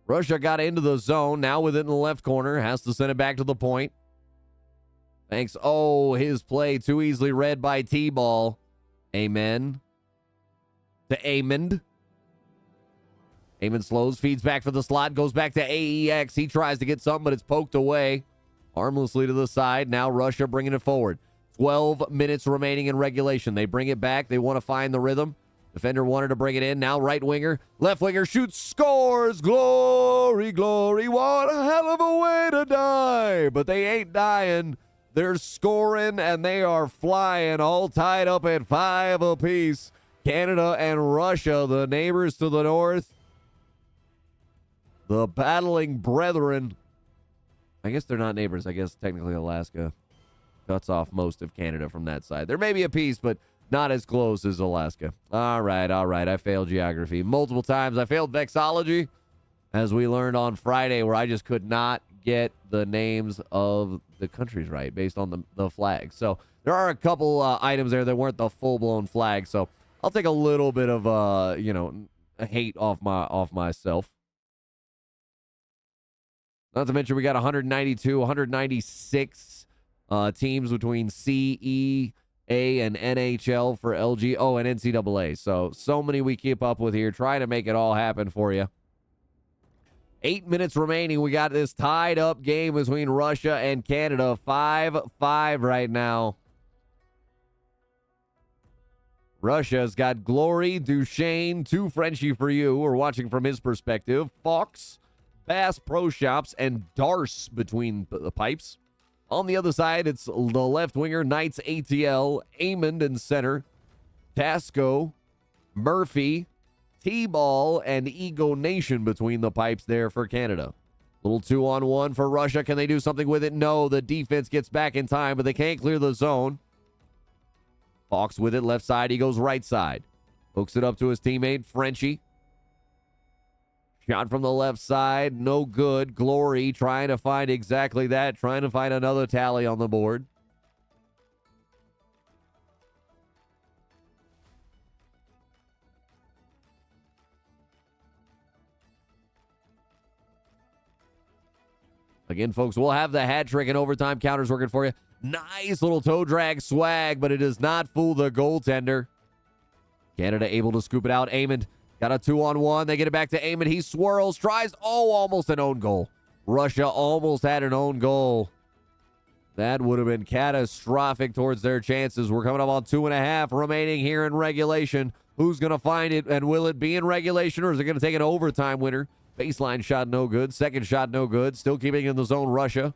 Russia got into the zone, now within the left corner, has to send it back to the point. Thanks. Oh, his play too easily read by T-Ball. Amen. To Amond. Amond slows, feeds back for the slot, goes back to AEX. He tries to get something, but it's poked away. Harmlessly to the side. Now Russia bringing it forward. 12 minutes remaining in regulation. They bring it back. They want to find the rhythm. Defender wanted to bring it in. Now right winger. Left winger shoots, scores. Glory, glory. What a hell of a way to die. But they ain't dying. They're scoring, and they are flying, all tied up at 5 apiece. Canada and Russia, the neighbors to the north. The battling brethren. I guess they're not neighbors. I guess technically Alaska cuts off most of Canada from that side. There may be a piece, but not as close as Alaska. All right. I failed geography multiple times. I failed vexology, as we learned on Friday, where I just could not get the names of the countries right based on the flags. So there are a couple items there that weren't the full-blown flag. So I'll take a little bit of hate off myself. Not to mention we got 192, 196 teams between C, E, A, and NHL for LG. Oh, and NCAA. So many we keep up with here. Trying to make it all happen for you. 8 minutes remaining. We got this tied up game between Russia and Canada. 5-5 right now. Russia's got Glory, Duchesne, two Frenchie for you. We're watching from his perspective. Fox, Bass Pro Shops, and Darce between the pipes. On the other side, it's the left winger, Knights ATL, Amond in center, Tasco, Murphy, T-Ball, and Ego Nation between the pipes there for Canada. Little 2-on-1 for Russia. Can they do something with it? No, the defense gets back in time, but they can't clear the zone. Fox with it, left side. He goes right side. Hooks it up to his teammate, Frenchie. Shot from the left side, no good. Glory trying to find exactly that, trying to find another tally on the board. Again, folks, we'll have the hat trick and overtime counters working for you. Nice little toe drag swag, but it does not fool the goaltender. Canada able to scoop it out. Amond got a 2-on-1. They get it back to Amond. He swirls, tries. Oh, almost an own goal. Russia almost had an own goal. That would have been catastrophic towards their chances. We're coming up on 2.5 remaining here in regulation. Who's going to find it, and will it be in regulation, or is it going to take an overtime winner? Baseline shot no good. Second shot no good. Still keeping in the zone, Russia.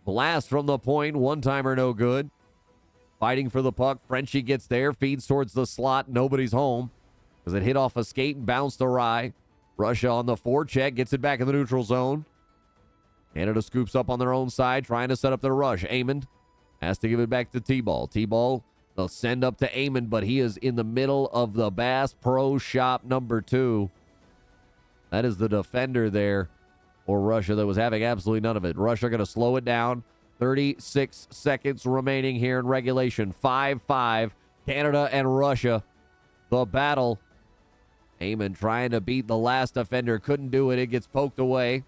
Blast from the point. One-timer no good. fighting for the puck. Frenchie gets there, feeds towards the slot. Nobody's home because it hit off a skate and bounced awry. Russia on the forecheck, gets it back in the neutral zone. Canada scoops up on their own side, trying to set up their rush. Amond has to give it back to T-Ball. T-Ball, they'll send up to Amond, but he is in the middle of the Bass Pro Shop number 2. That is the defender there for Russia that was having absolutely none of it. Russia going to slow it down. 36 seconds remaining here in regulation. 5-5, Canada and Russia. The battle. Amond trying to beat the last defender. Couldn't do it. It gets poked away.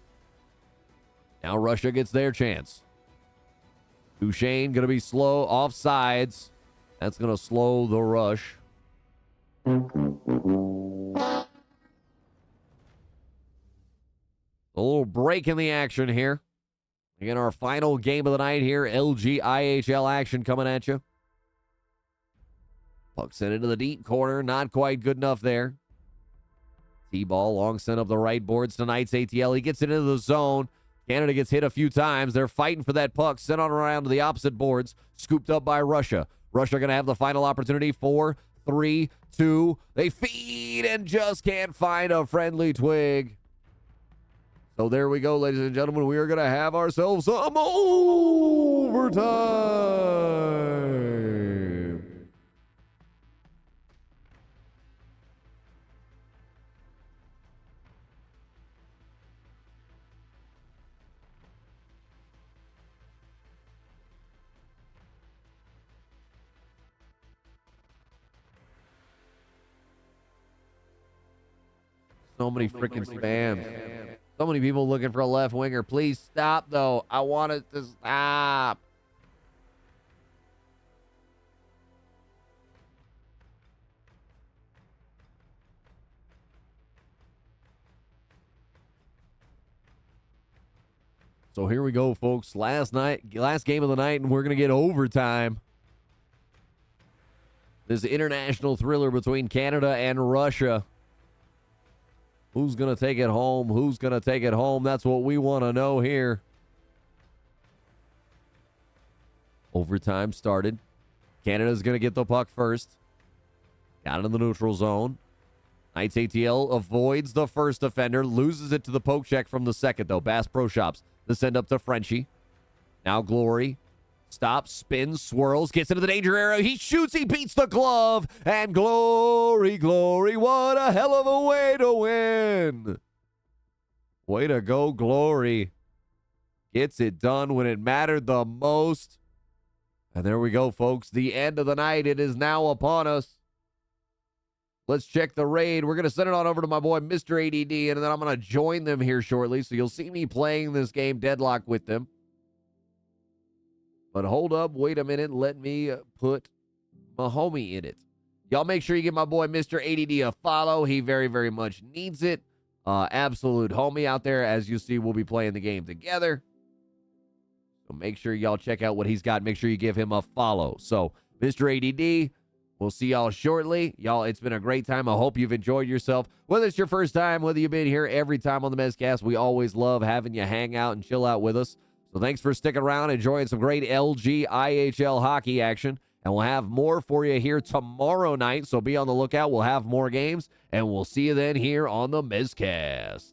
Now Russia gets their chance. Duchesne going to be slow off sides. That's going to slow the rush. A little break in the action here. Again, our final game of the night here. LG IHL action coming at you. Puck sent into the deep corner. Not quite good enough there. T-ball long sent up the right boards to Knights ATL. He gets it into the zone. Canada gets hit a few times. They're fighting for that puck. Sent on around to the opposite boards. Scooped up by Russia. Russia going to have the final opportunity. 4, 3, 2. They feed and just can't find a friendly twig. So there we go, ladies and gentlemen. We are going to have ourselves some overtime. So many freaking spams. So many people looking for a left winger. Please stop, though. I want it to stop. So here we go, folks. Last game of the night, and we're going to get overtime. This international thriller between Canada and Russia. Who's going to take it home? Who's going to take it home? That's what we want to know here. Overtime started. Canada's going to get the puck first. Got it in the neutral zone. Knights ATL avoids the first defender. Loses it to the poke check from the second, though. Bass Pro Shops. The send up to Frenchie. Now Glory. Stops, spins, swirls, gets into the danger area. He shoots, he beats the glove. And Glory, Glory, what a hell of a way to win. Way to go, Glory. Gets it done when it mattered the most. And there we go, folks. The end of the night. It is now upon us. Let's check the raid. We're going to send it on over to my boy, Mr. ADD, and then I'm going to join them here shortly. So you'll see me playing this game deadlock with them. But hold up, wait a minute. Let me put my homie in it. Y'all make sure you give my boy Mr. ADD a follow. He very, very much needs it. Absolute homie out there. As you see, we'll be playing the game together. So make sure y'all check out what he's got. Make sure you give him a follow. So, Mr. ADD, we'll see y'all shortly. Y'all, it's been a great time. I hope you've enjoyed yourself. Whether it's your first time, whether you've been here every time on the Mezcast, we always love having you hang out and chill out with us. So thanks for sticking around, enjoying some great LG IHL hockey action. And we'll have more for you here tomorrow night. So be on the lookout. We'll have more games. And we'll see you then here on the Mezcast.